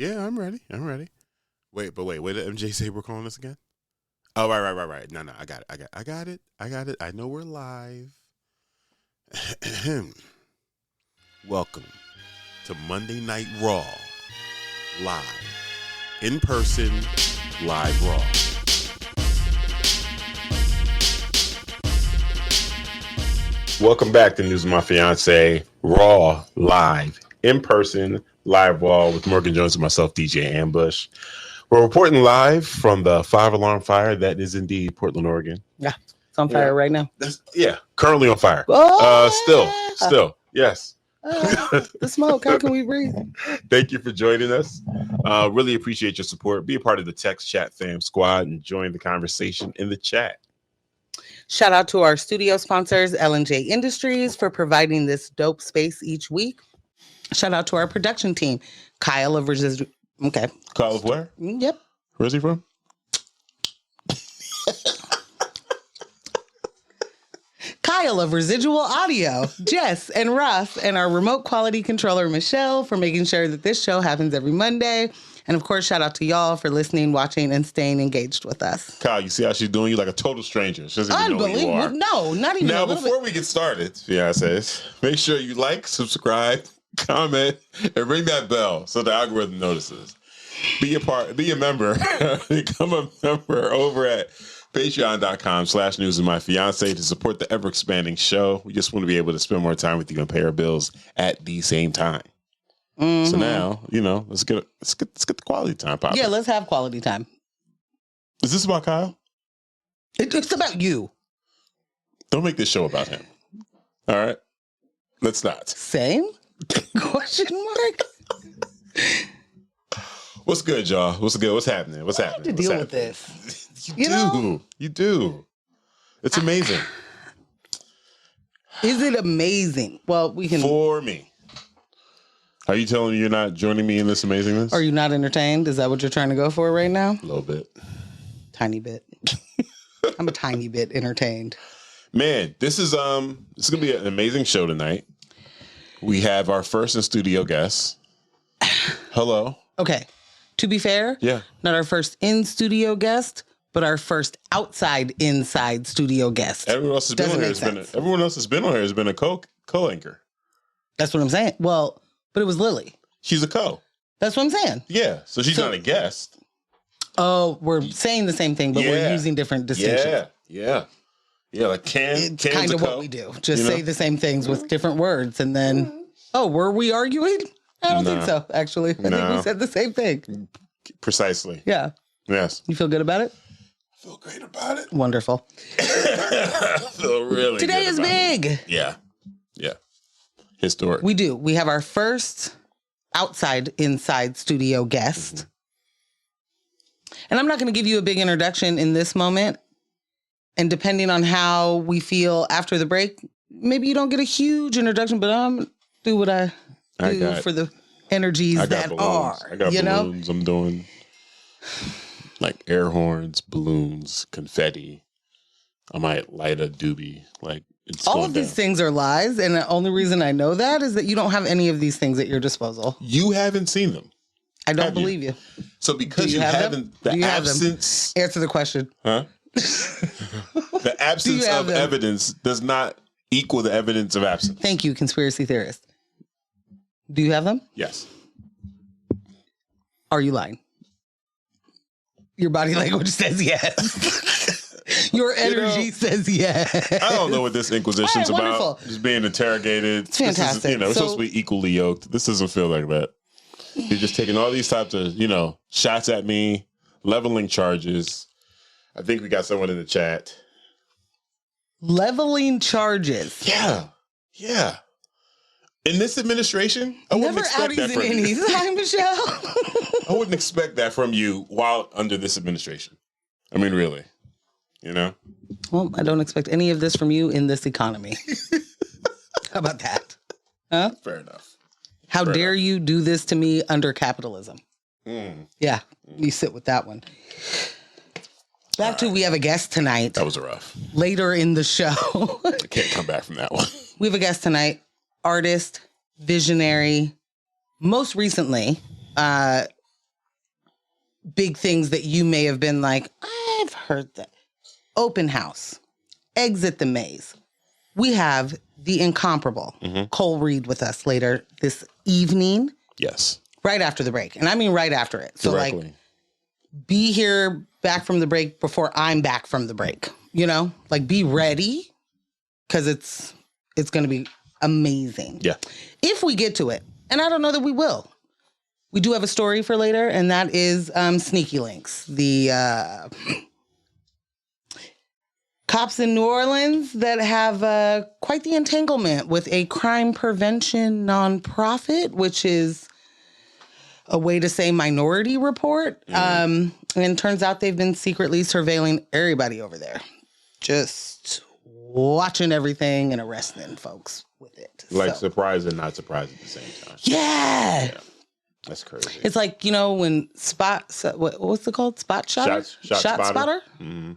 Yeah, I'm ready. Wait, what did MJ say we're calling this again? Oh, right. No, I got it. I know we're live. Welcome to Monday Night Raw. Live. In person, live Raw. Welcome back to News of My Fiance, Raw, live, in person, live Raw with Morgan Jones and myself, DJ Ambush. We're reporting live from the 5-alarm fire that is indeed Portland, Oregon. Yeah, it's on fire right now. Currently on fire. Still, yes. The smoke, how can we breathe? Thank you for joining us. Really appreciate your support. Be a part of the Text Chat Fam squad and join the conversation in the chat. Shout out to our studio sponsors, L&J Industries, for providing this dope space each week. Shout out to our production team, Kyle of Residual. Okay. Kyle of where? Yep. Where's he from? Kyle of Residual Audio, Jess and Russ, and our remote quality controller, Michelle, for making sure that this show happens every Monday. And of course, shout out to y'all for listening, watching, and staying engaged with us. Kyle, you see how she's doing you like a total stranger. She doesn't even know who you are. No, not even now, a little before bit. we get started, fiancés, make sure you like, subscribe, comment, and ring that bell so the algorithm notices. Be a member. Become a member over at patreon.com/newsofmyfiance to support the ever-expanding show. We just want to be able to spend more time with you and pay our bills at the same time. Mm-hmm. So now, let's get the quality time popping. Yeah, let's have quality time. Is this about Kyle? It's about you. Don't make this show about him. All right? Let's not. Same? Question mark? What's good, y'all? What's good? What's happening? What's happening? I have to deal with this. You do. It's amazing. Is it amazing? Well, we can. For me. Are you telling me you're not joining me in this amazingness? Are you not entertained? Is that what you're trying to go for right now? A little bit. Tiny bit. I'm a tiny bit entertained. Man, this is gonna be an amazing show tonight. We have our first in studio guest. Hello. Okay. To be fair, not our first in studio guest, but our first inside studio guest. Everyone else has been on here. Has been a co-anchor. That's what I'm saying. Well, but it was Lily. She's a co. That's what I'm saying. Yeah. So she's not a guest. Oh, we're saying the same thing, but we're using different distinctions. Yeah. Like it's kind of what we do. Just say the same things with different words, and then were we arguing? I don't think so, actually. I think we said the same thing. Precisely. Yeah. Yes. You feel good about it? I feel great about it. Wonderful. I feel really Today good is big. It. Yeah. Historic. We do. We have our first inside studio guest. Mm-hmm. And I'm not going to give you a big introduction in this moment. And depending on how we feel after the break, maybe you don't get a huge introduction, but I'm going to do what I do for the energies that balloons. are. I got balloons. I'm doing like air horns, balloons, confetti. I might light a doobie. Like all of these things are lies, and the only reason I know that is that you don't have any of these things at your disposal. You haven't seen them. I don't believe you. So because you haven't, the absence. Answer the question. Huh? The absence of evidence does not equal the evidence of absence. Thank you, conspiracy theorist. Do you have them? Yes. Are you lying? Your body language says yes. Your energy says yes. I don't know what this inquisition's about. Wonderful. Just being interrogated. It's fantastic. We're supposed to be equally yoked. This doesn't feel like that. You're just taking all these types of, shots at me, leveling charges. I think we got someone in the chat. Leveling charges. Yeah. In this administration, I wouldn't expect that from you. Hi, Michelle. I wouldn't expect that from you while under this administration. I mean, really, Well, I don't expect any of this from you in this economy. How about that? Huh? Fair enough. How dare you do this to me under capitalism? Yeah, you sit with that one. Back to we have a guest tonight. That was rough. Later in the show. I can't come back from that one. We have a guest tonight. Artist, visionary, most recently big things that you may have been like, I've heard that. OpenHaus, Exit the Maze. We have the incomparable Cole Reed with us later this evening. Yes. Right after the break. And I mean right after it. So Directly. like, be here back from the break before I'm back from the break. You know? Like, be ready, because it's going to be amazing. Yeah. If we get to it. And I don't know that we will. We do have a story for later, and that is Sneaky Links, the cops in New Orleans that have quite the entanglement with a crime prevention nonprofit, which is a way to say Minority Report. And it turns out they've been secretly surveilling everybody over there. Just watching everything and arresting folks with it. Like, surprised and not surprised at the same time. Yeah. That's crazy. It's like, you know, when what's it called? Spot shotter? Shot spotter? Mm-hmm.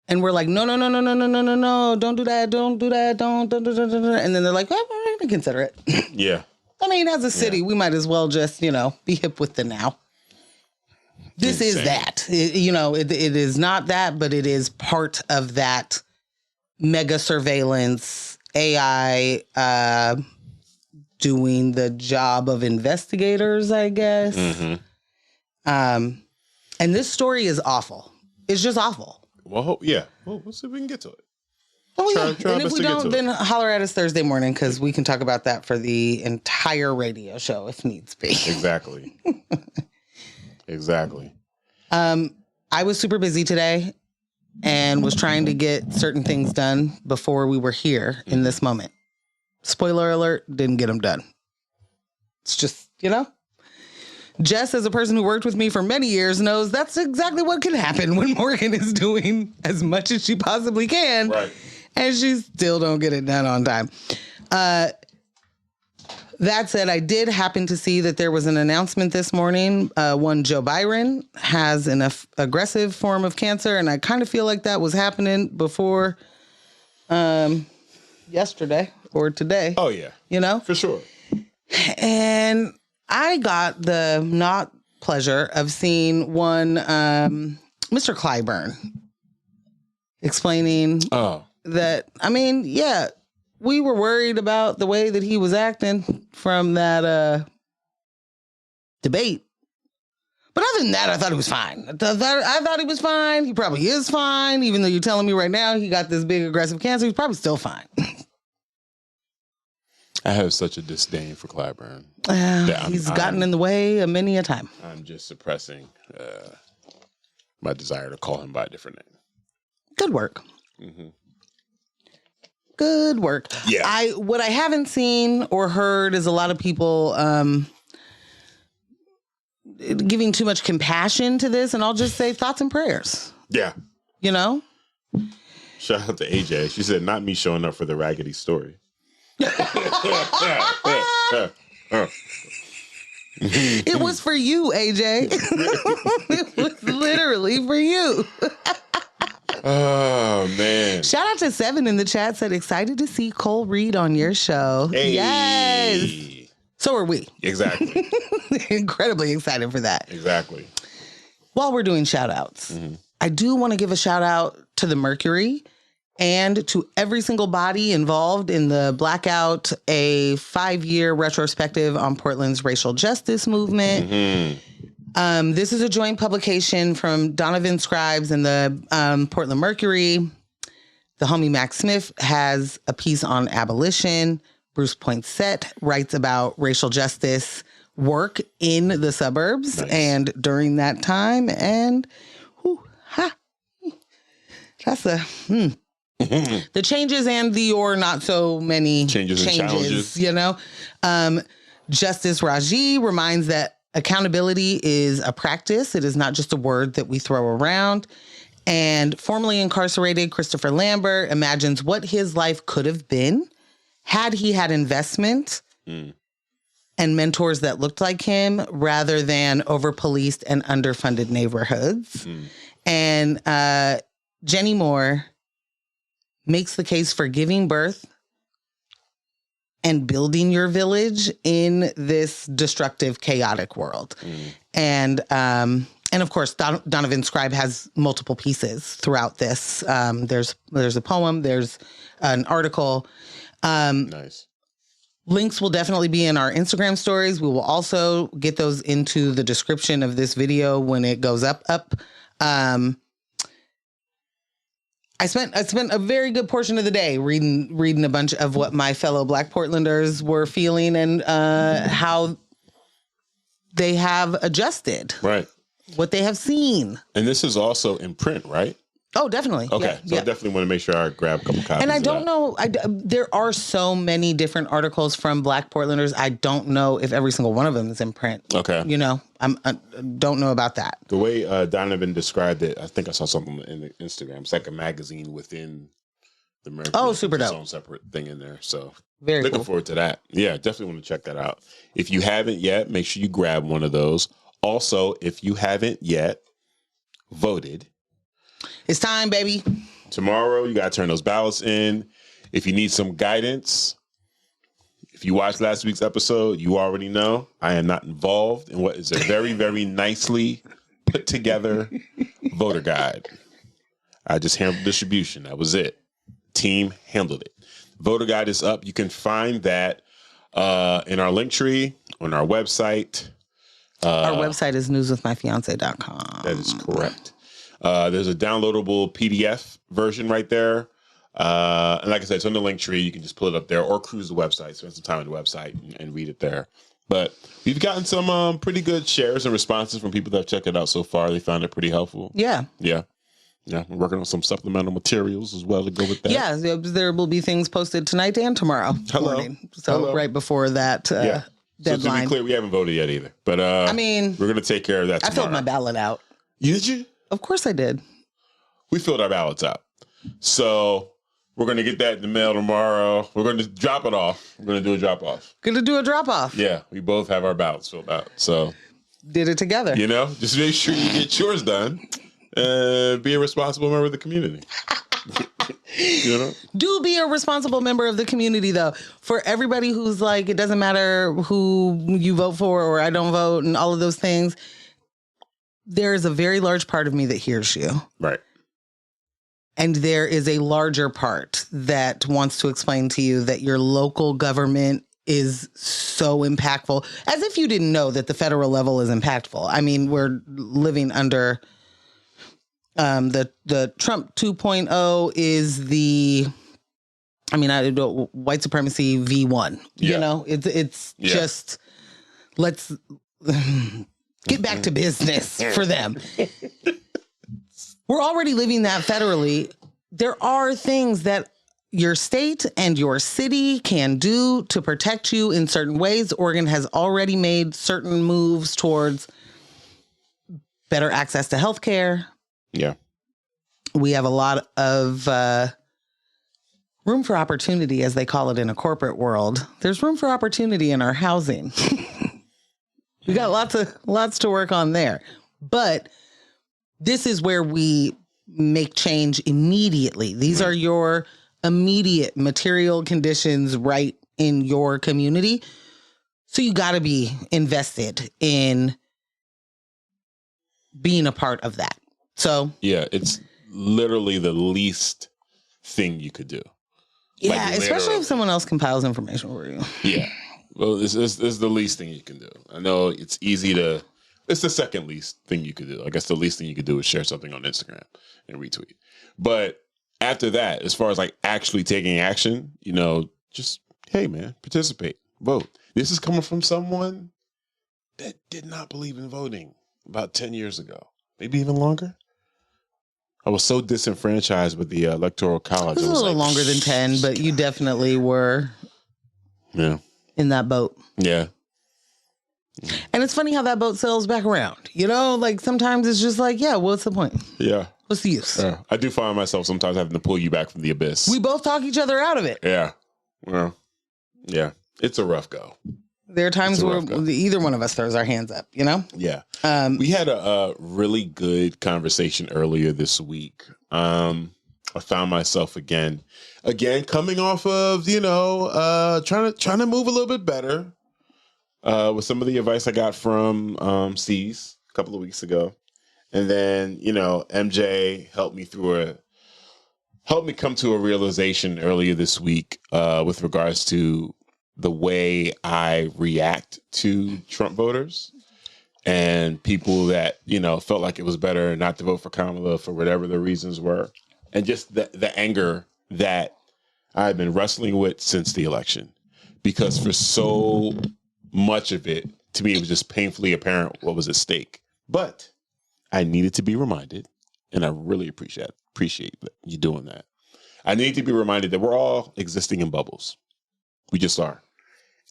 And we're like, no, don't do that, don't do that, don't. And then they're like, well, we're going to consider it. Yeah. I mean, as a city, we might as well just, you know, be hip with the now. This is that. It is not that, but it is part of that mega surveillance AI doing the job of investigators, I guess. Mm-hmm. And this story is awful. It's just awful. Well, yeah. Well, we'll see if we can get to it. Oh, yeah. And if we don't, then holler at us Thursday morning, because we can talk about that for the entire radio show if needs be. Exactly. Exactly. I was super busy today and was trying to get certain things done before we were here in this moment. Spoiler alert, didn't get them done. It's just, you know, Jess, as a person who worked with me for many years, knows that's exactly what can happen when Morgan is doing as much as she possibly can. Right. And she still don't get it done on time. That said, I did happen to see that there was an announcement this morning. One Joe Byron has an aggressive form of cancer, and I kind of feel like that was happening before yesterday or today. Oh, yeah. You know? For sure. And I got the not pleasure of seeing one Mr. Clyburn explaining that, I mean, yeah, we were worried about the way that he was acting from that debate. But other than that, I thought he was fine. I thought he was fine. He probably is fine. Even though you're telling me right now he got this big aggressive cancer, he's probably still fine. I have such a disdain for Clyburn. He's gotten in the way many a time. I'm just suppressing my desire to call him by a different name. Good work. Mm-hmm. Good work. Yeah. What I haven't seen or heard is a lot of people giving too much compassion to this, and I'll just say thoughts and prayers. Yeah. You know? Shout out to AJ. She said, not me showing up for the raggedy story. It was for you, AJ. It was literally for you. Oh, man. Shout out to Seven in the chat, said, excited to see Cole Reed on your show. Hey. Yes. So are we. Exactly. Incredibly excited for that. Exactly. While we're doing shout outs, I do want to give a shout out to the Mercury and to every single body involved in the BlackOut, a 5-year retrospective on Portland's racial justice movement. Mm-hmm. This is a joint publication from Donovan Scribes and the Portland Mercury. The homie Mac Smiff has a piece on abolition. Bruce Poinsette writes about racial justice work in the suburbs and during that time. And that's the changes and the or not so many changes and challenges. You know, Justice Rajee reminds that accountability is a practice. It is not just a word that we throw around. And formerly incarcerated Christopher Lambert imagines what his life could have been had he had investment and mentors that looked like him rather than over-policed and underfunded neighborhoods. And Jenni Moore makes the case for giving birth and building your village in this destructive, chaotic world. And of course, Donovan Scribe has multiple pieces throughout this. There's a poem, there's an article. Nice. Links will definitely be in our Instagram stories. We will also get those into the description of this video when it goes up. I spent a very good portion of the day reading a bunch of what my fellow Black Portlanders were feeling and how they have adjusted. Right. What they have seen. And this is also in print, right? Oh, definitely. Okay. So I definitely want to make sure I grab a couple copies. And I don't know. There are so many different articles from Black Portlanders. I don't know if every single one of them is in print. Okay. You know, I don't know about that. The way Donovan described it, I think I saw something in the Instagram. It's like a magazine within the Mercury. Oh, super dope. Its own separate thing in there. So Very looking cool. forward to that. Yeah, definitely want to check that out. If you haven't yet, make sure you grab one of those. Also, if you haven't yet voted, It's time, baby. tomorrow you got to turn those ballots in. If you need some guidance, if you watched last week's episode, you already know I am not involved in what is a very, very nicely put together voter guide. I just handled distribution. That was it. Team handled it. Voter guide is up. You can find that in our link tree on our website. Our website is newswithmyfiance.com. That is correct. There's a downloadable PDF version right there. And like I said, it's on the link tree. You can just pull it up there or cruise the website, spend some time on the website and read it there. But we've gotten some pretty good shares and responses from people that have checked it out so far. They found it pretty helpful. Yeah. Yeah. Yeah. We're working on some supplemental materials as well to go with that. Yeah. There will be things posted tonight and tomorrow morning. So right before that deadline. So to be clear, we haven't voted yet either. But I mean, we're going to take care of that tomorrow. I filled my ballot out. Did you? Of course I did. We filled our ballots out. So we're going to get that in the mail tomorrow. We're going to drop it off. We're going to do a drop off. Gonna do a drop off. Yeah, we both have our ballots filled out. So did it together. You know, just make sure you get yours done. Be a responsible member of the community. You know? Do be a responsible member of the community, though. For everybody who's like, it doesn't matter who you vote for or I don't vote and all of those things. There is a very large part of me that hears you. Right. And there is a larger part that wants to explain to you that your local government is so impactful. As if you didn't know that the federal level is impactful. I mean, we're living under the Trump 2.0 is the, I mean, I do white supremacy V1. Yeah. You know, it's just, let's get back to business for them. We're already living that federally. There are things that your state and your city can do to protect you in certain ways. Oregon has already made certain moves towards better access to healthcare. Yeah. We have a lot of room for opportunity, as they call it in a corporate world. There's room for opportunity in our housing. We got lots to work on there. But this is where we make change immediately. These are your immediate material conditions right in your community. So you got to be invested in being a part of that. So yeah, it's literally the least thing you could do. Yeah, like, especially if someone else compiles information for you. Yeah. Well, this is the least thing you can do. I know it's easy to, it's the second least thing you could do. I guess the least thing you could do is share something on Instagram and retweet. But after that, as far as like actually taking action, you know, just, hey man, participate, vote. This is coming from someone that did not believe in voting about 10 years ago, maybe even longer. I was so disenfranchised with the Electoral College. It was a little longer than 10, but you definitely were in that boat. Yeah. And it's funny how that boat sails back around. You know, like sometimes it's just like, yeah, what's the point? Yeah. What's the use? Yeah. I do find myself sometimes having to pull you back from the abyss. We both talk each other out of it. Yeah. Well, yeah. It's a rough go. There are times where either one of us throws our hands up, you know? Yeah. We had a really good conversation earlier this week. I found myself again coming off of, trying to move a little bit better with some of the advice I got from C's a couple of weeks ago. And then, MJ helped me come to a realization earlier this week with regards to the way I react to Trump voters and people that, felt like it was better not to vote for Kamala for whatever the reasons were. And just the anger that I've been wrestling with since the election. Because for so much of it, to me, it was just painfully apparent what was at stake. But I needed to be reminded, and I really appreciate you doing that. I need to be reminded that we're all existing in bubbles. We just are.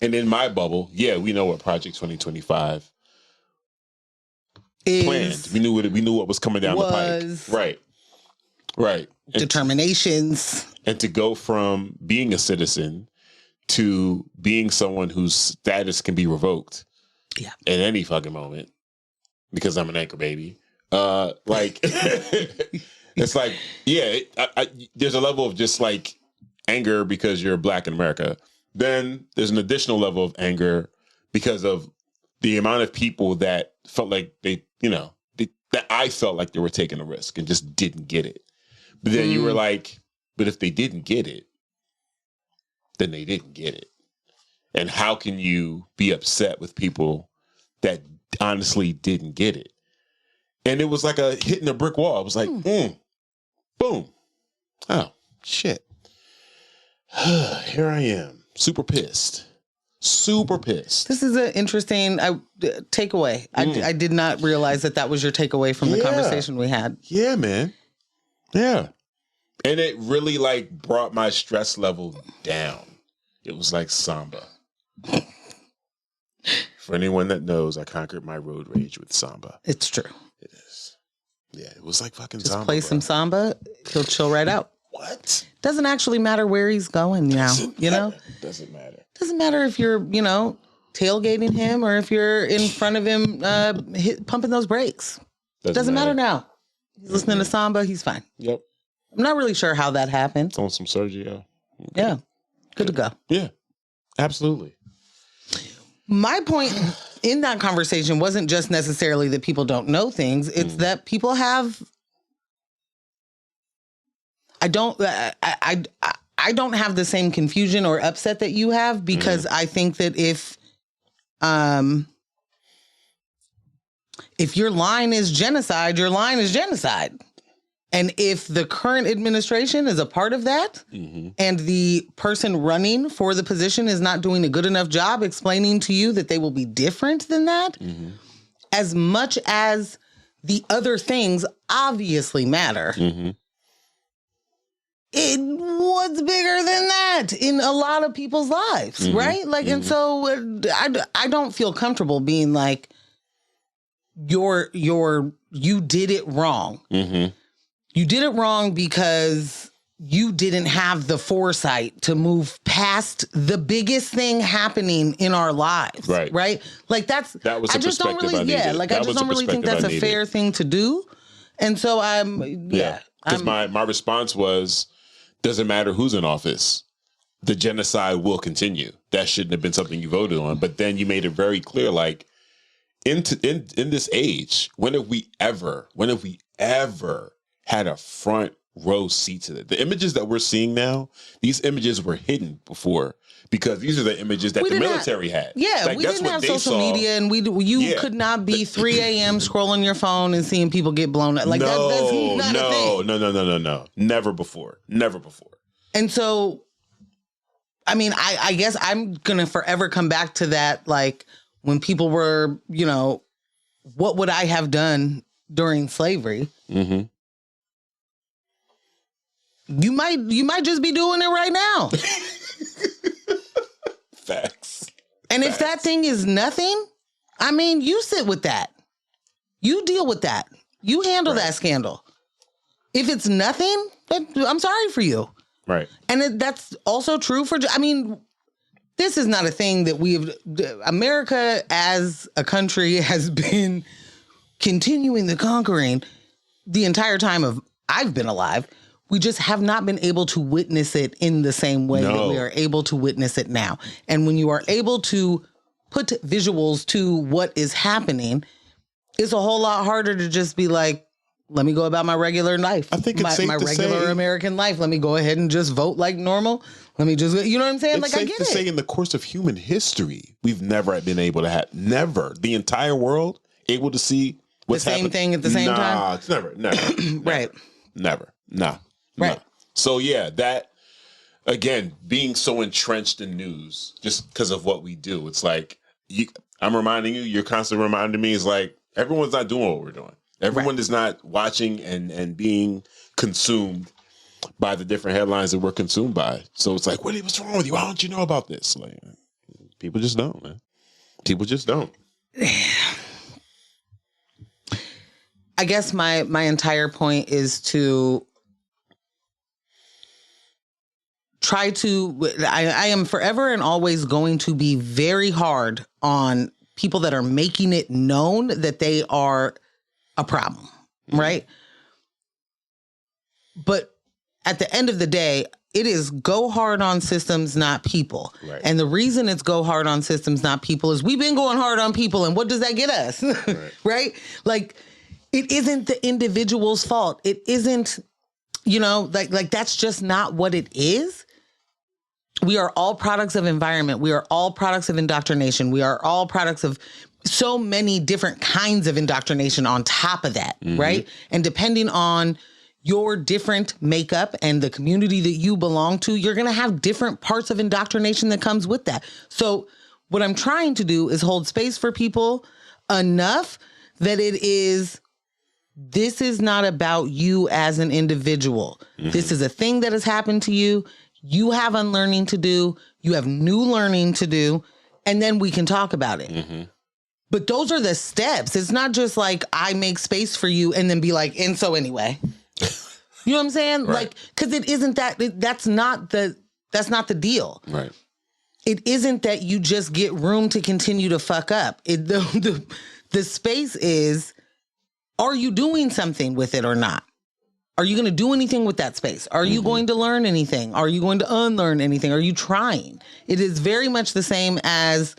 And in my bubble, we know what Project 2025 planned. We knew what was coming down the pike. Right. Determinations. And to go from being a citizen to being someone whose status can be revoked at any fucking moment because I'm an anchor baby. It's like, there's a level of just like anger because you're Black in America. Then there's an additional level of anger because of the amount of people that felt like that I felt like they were taking a risk and just didn't get it. But then you were like, but if they didn't get it, then they didn't get it. And how can you be upset with people that honestly didn't get it? And it was like a hitting a brick wall. It was like, boom. Oh, shit. Here I am. Super pissed. This is an interesting takeaway. I did not realize that was your takeaway from the conversation we had. Yeah, man. Yeah. And it really brought my stress level down. It was like samba. For anyone that knows, I conquered my road rage with samba. It's true. It is. Yeah, it was like fucking samba. Just play some samba, he'll chill right out. What? Doesn't actually matter where he's going now, Doesn't matter. Doesn't matter if you're, tailgating him or if you're in front of him pumping those brakes. Doesn't matter now. He's listening to samba, he's fine. Yep. I'm not really sure how that happened. On some Sergio. Okay. Yeah. Good to go. Yeah. Absolutely. My point in that conversation wasn't just necessarily that people don't know things. It's that people have. I don't have the same confusion or upset that you have because I think that if your line is genocide, your line is genocide. And if the current administration is a part of that and the person running for the position is not doing a good enough job explaining to you that they will be different than that, as much as the other things obviously matter, it was bigger than that in a lot of people's lives, right? And so I don't feel comfortable being like, you did it wrong. You did it wrong because you didn't have the foresight to move past the biggest thing happening in our lives. Right. That was I just don't really, I just don't really think that's a fair thing to do. And so because my response was, doesn't matter who's in office, the genocide will continue. That shouldn't have been something you voted on. But then you made it very clear, in this age, when have we ever had a front row seat to it? The images that we're seeing now, these images were hidden before because these are the images that the military had. Yeah, we didn't have social media, and you could not be 3 a.m. scrolling your phone and seeing people get blown up. That's not a thing. No. Never before. And so, I mean, I guess I'm going to forever come back to that, when people were, what would I have done during slavery? You might just be doing it right now. Facts. And if that thing is nothing, I mean, you sit with that. You deal with that. You handle that scandal. If it's nothing, then I'm sorry for you. Right. And that's also true for, this is not a thing that America as a country has been continuing the conquering the entire time I've been alive. We just have not been able to witness it in the same way that we are able to witness it now. And when you are able to put visuals to what is happening, it's a whole lot harder to just be like, let me go about my regular life. I think it's safe my to regular say, American life. Let me go ahead and just vote like normal. Let me just, you know what I'm saying? It's like, I safe get to say in the course of human history, we've never been able to have, the entire world able to see what's the same happening. thing at the same time? Nah, it's never. Right. Never. No. Right. So yeah, that, again, being so entrenched in news, just because of what we do, it's like, I'm reminding you, you're constantly reminding me, it's like, everyone's not doing what we're doing. Everyone is not watching and being consumed by the different headlines that we're consumed by. So it's like, Willie, what's wrong with you? Why don't you know about this? Like, people just don't, man. People just don't. I guess my entire point is to try to, I am forever and always going to be very hard on people that are making it known that they are a problem, right? But at the end of the day, it is go hard on systems, not people. Right. And the reason it's go hard on systems, not people, is we've been going hard on people. And what does that get us? Right. Right? Like, it isn't the individual's fault. It isn't, like that's just not what it is. We are all products of environment. We are all products of indoctrination. We are all products of so many different kinds of indoctrination on top of that, right? And depending on your different makeup and the community that you belong to, you're going to have different parts of indoctrination that comes with that. So what I'm trying to do is hold space for people enough that this is not about you as an individual. This is a thing that has happened to you. You have unlearning to do. You have new learning to do. And then we can talk about it. But those are the steps. It's not just like I make space for you and then be like, and so anyway. You know what I'm saying? Right. Like, because it isn't that, that's not the deal. Right. It isn't that you just get room to continue to fuck up. The space is, are you doing something with it or not? Are you going to do anything with that space? Are you going to learn anything? Are you going to unlearn anything? Are you trying? It is very much the same as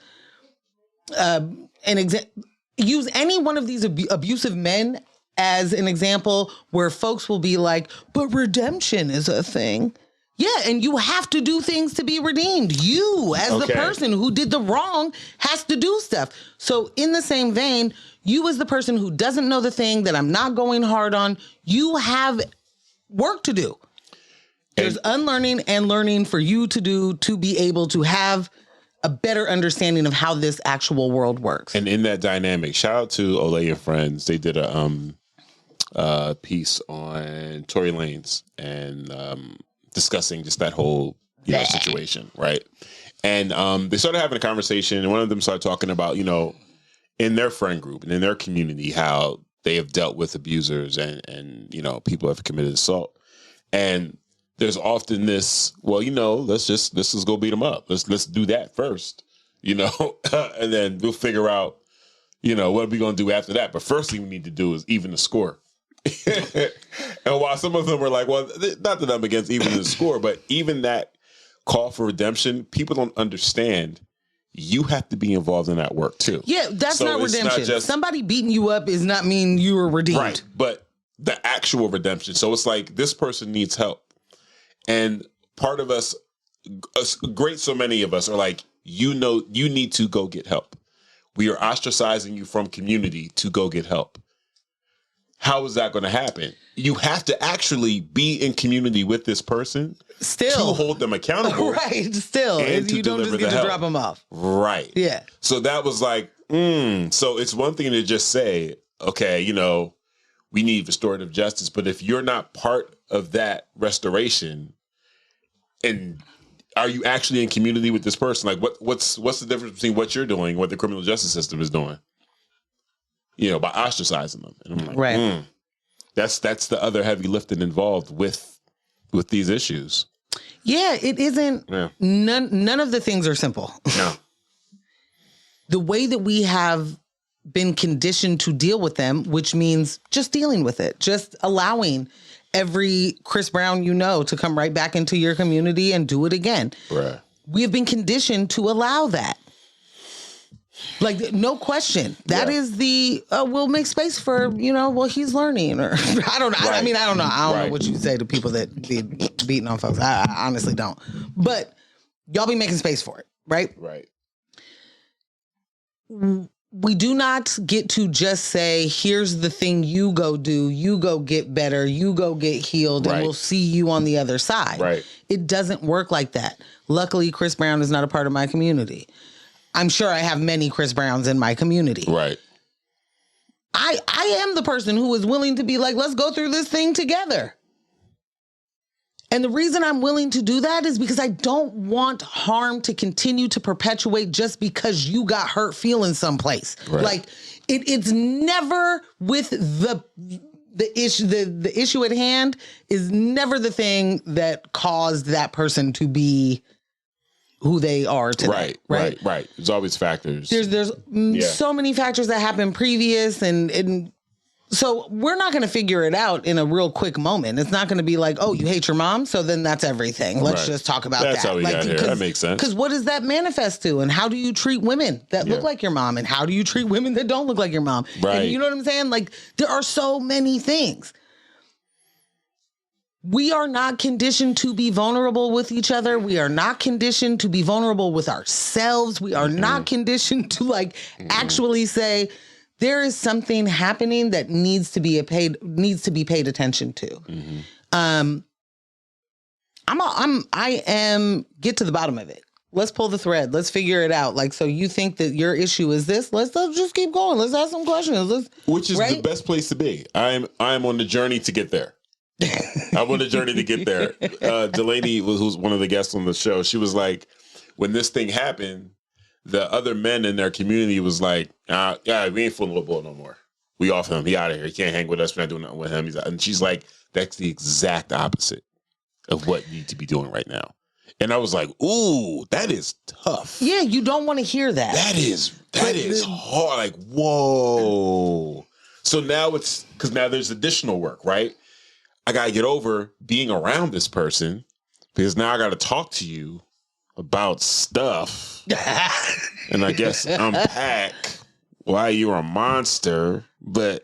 use any one of these abusive men as an example where folks will be like, but redemption is a thing. Yeah, and you have to do things to be redeemed. You, as the person who did the wrong, has to do stuff. So in the same vein, you as the person who doesn't know the thing that I'm not going hard on, you have work to do. There's unlearning and learning for you to do to be able to have a better understanding of how this actual world works. And in that dynamic, shout out to Olay and Friends. They did a piece on Tory Lanez and discussing just that whole situation, right? And they started having a conversation, and one of them started talking about, in their friend group and in their community, how they have dealt with abusers and people have committed assault. And there's often this, well, let's just go beat them up. Let's do that first, and then we'll figure out, what are we going to do after that? But first thing we need to do is even the score. And while some of them were like, well, not that I'm against even the score, but even that call for redemption, people don't understand. You have to be involved in that work too. Yeah, that's not redemption. Not somebody beating you up is not mean you were redeemed. Right, but the actual redemption. So it's like this person needs help. And part of us, so many of us are like, you need to go get help. We are ostracizing you from community to go get help. How is that going to happen? You have to actually be in community with this person still to hold them accountable. Right. Still. And you don't just get to drop them off. Right. Yeah. So that was like, so it's one thing to just say, okay, we need restorative justice. But if you're not part of that restoration, and are you actually in community with this person? Like what's the difference between what you're doing and what the criminal justice system is doing? By ostracizing them. And I'm like, right. That's the other heavy lifting involved with these issues. Yeah, it isn't. Yeah. None of the things are simple. No. The way that we have been conditioned to deal with them, which means just dealing with it, just allowing every Chris Brown to come right back into your community and do it again. Right. We have been conditioned to allow that. Like, no question. That is the, we'll make space for, he's learning. Or I don't know. Right. I mean, I don't know. I don't Right. know what you say to people that be beating on folks. I honestly don't. But y'all be making space for it, right? Right. We do not get to just say, here's the thing you go do, you go get better, you go get healed, and we'll see you on the other side. Right. It doesn't work like that. Luckily, Chris Brown is not a part of my community. I'm sure I have many Chris Browns in my community. Right. I am the person who is willing to be like, let's go through this thing together. And the reason I'm willing to do that is because I don't want harm to continue to perpetuate just because you got hurt feelings someplace. Right. Like it's never with the issue. The issue at hand is never the thing that caused that person to be who they are today. Right. There's always factors. There's so many factors that happened previous and so we're not going to figure it out in a real quick moment. It's not going to be like, oh, you hate your mom, so then that's everything. Let's just talk about that's that. How we got here. That makes sense. Because what does that manifest to? And how do you treat women that look like your mom? And how do you treat women that don't look like your mom? Right. And you know what I'm saying? Like, there are so many things. We are not conditioned to be vulnerable with each other. We are not conditioned to be vulnerable with ourselves. We are not conditioned to actually say, there is something happening that needs to be paid attention to. Mm-hmm. I am get to the bottom of it. Let's pull the thread. Let's figure it out. Like, so you think that your issue is this? Let's just keep going. Let's ask some questions. Which is the best place to be. I'm on the journey to get there. I'm on the journey to get there. Delaney, who's one of the guests on the show, she was like, when this thing happened, the other men in their community was like, yeah, we ain't fooling with Bull no more. We off him. He out of here. He can't hang with us. We're not doing nothing with him. And she's like, that's the exact opposite of what you need to be doing right now. And I was like, ooh, that is tough. Yeah, you don't want to hear that. That is hard. Like, whoa. So now because now there's additional work, right? I got to get over being around this person because now I got to talk to you about stuff and I guess unpack why you're a monster, but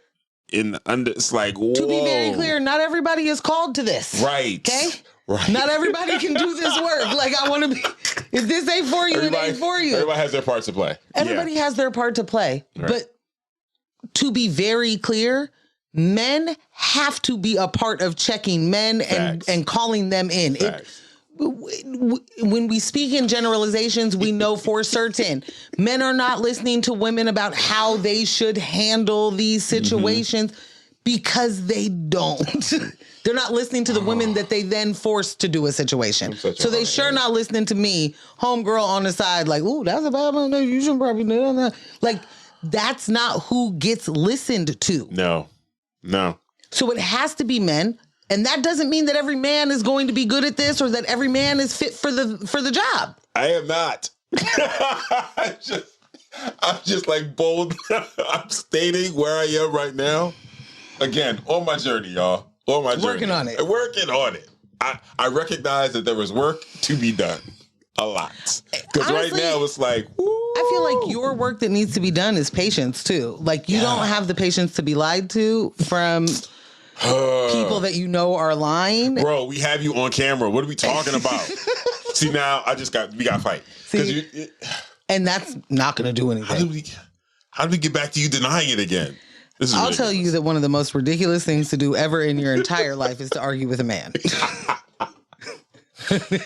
it's like, whoa. To be very clear, not everybody is called to this. Right. Okay? Right. Not everybody can do this work. Like, I want to be, if this ain't for you, it ain't for you. Everybody has their part to play. Everybody has their part to play. Right. But to be very clear, men have to be a part of checking men and calling them in. When we speak in generalizations, we know for certain men are not listening to women about how they should handle these situations because they don't. They're not listening to the women that they then force to do a situation. So they sure not listening to me, homegirl on the side, like, ooh, that's a bad one. You should probably do that. Like, that's not who gets listened to. No. So it has to be men. And that doesn't mean that every man is going to be good at this or that every man is fit for the job. I am not. I'm just like bold. I'm stating where I am right now. Again, on my journey, y'all. On my journey. Working on it. Working on it. I recognize that there was work to be done. A lot. Because right now it's like, woo. I feel like your work that needs to be done is patience too. Like, you don't have the patience to be lied to from people that you know are lying. Bro, we have you on camera. What are we talking about? See, now we got to fight. And that's not going to do anything. How do we get back to you denying it again? I'll tell you that one of the most ridiculous things to do ever in your entire life is to argue with a man.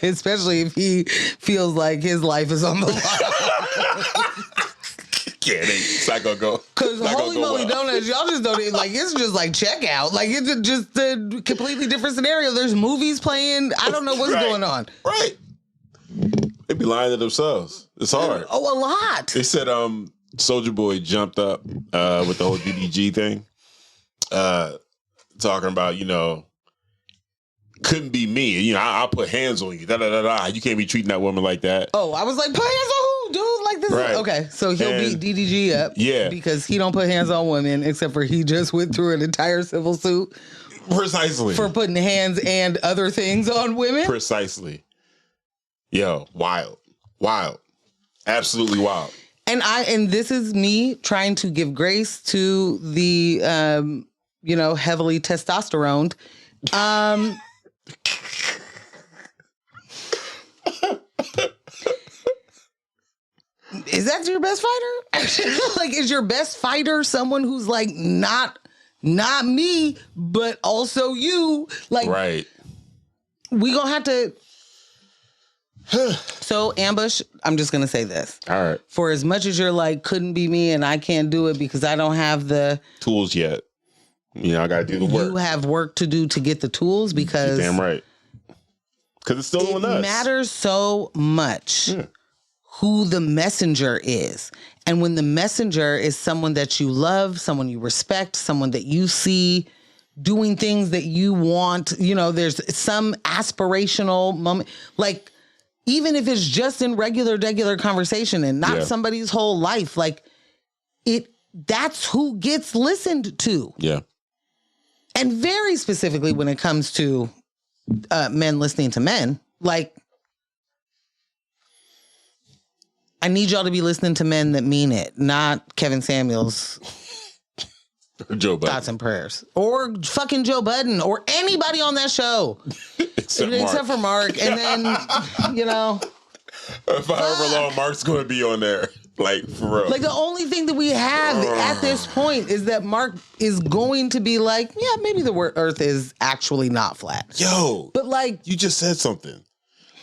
Especially if he feels like his life is on the line. Yeah, it's not gonna go. Because holy moly donuts, y'all just don't even, like, it's just like checkout. Like, it's just a completely different scenario. There's movies playing. I don't know what's going on. Right. They be lying to themselves. It's hard. Oh, a lot. They said Soulja Boy jumped up with the whole DDG thing. Talking about, couldn't be me. I'll put hands on you. You can't be treating that woman like that. Oh, I was like, put hands on who, dude? Like, this is okay. So he'll beat DDG up. Yeah. Because he don't put hands on women, except for he just went through an entire civil suit Precisely. For putting hands and other things on women. Precisely. Yo, wild. Absolutely wild. And this is me trying to give grace to the heavily testosterone. Is that your best fighter? Like, is your best fighter someone who's like not me, but also you? Like, right. We gonna have to. So, Ambush, I'm just gonna say this. All right. For as much as you're like, couldn't be me and I can't do it because I don't have the tools yet. I gotta do the work. You have work to do to get the tools because you're damn right. Because it's still on us. It matters so much who the messenger is. And when the messenger is someone that you love, someone you respect, someone that you see doing things that you want, there's some aspirational moment. Like, even if it's just in regular conversation and not somebody's whole life, like that's who gets listened to. Yeah. And very specifically when it comes to men listening to men, like, I need y'all to be listening to men that mean it, not Kevin Samuels. Joe Budden. Thoughts and prayers. Or fucking Joe Budden or anybody on that show. Except for Mark. And then, If however long Mark's going to be on there. Like, for real. Like, the only thing that we have at this point is that Mark is going to be like, yeah, maybe the earth is actually not flat. Yo. But like. You just said something.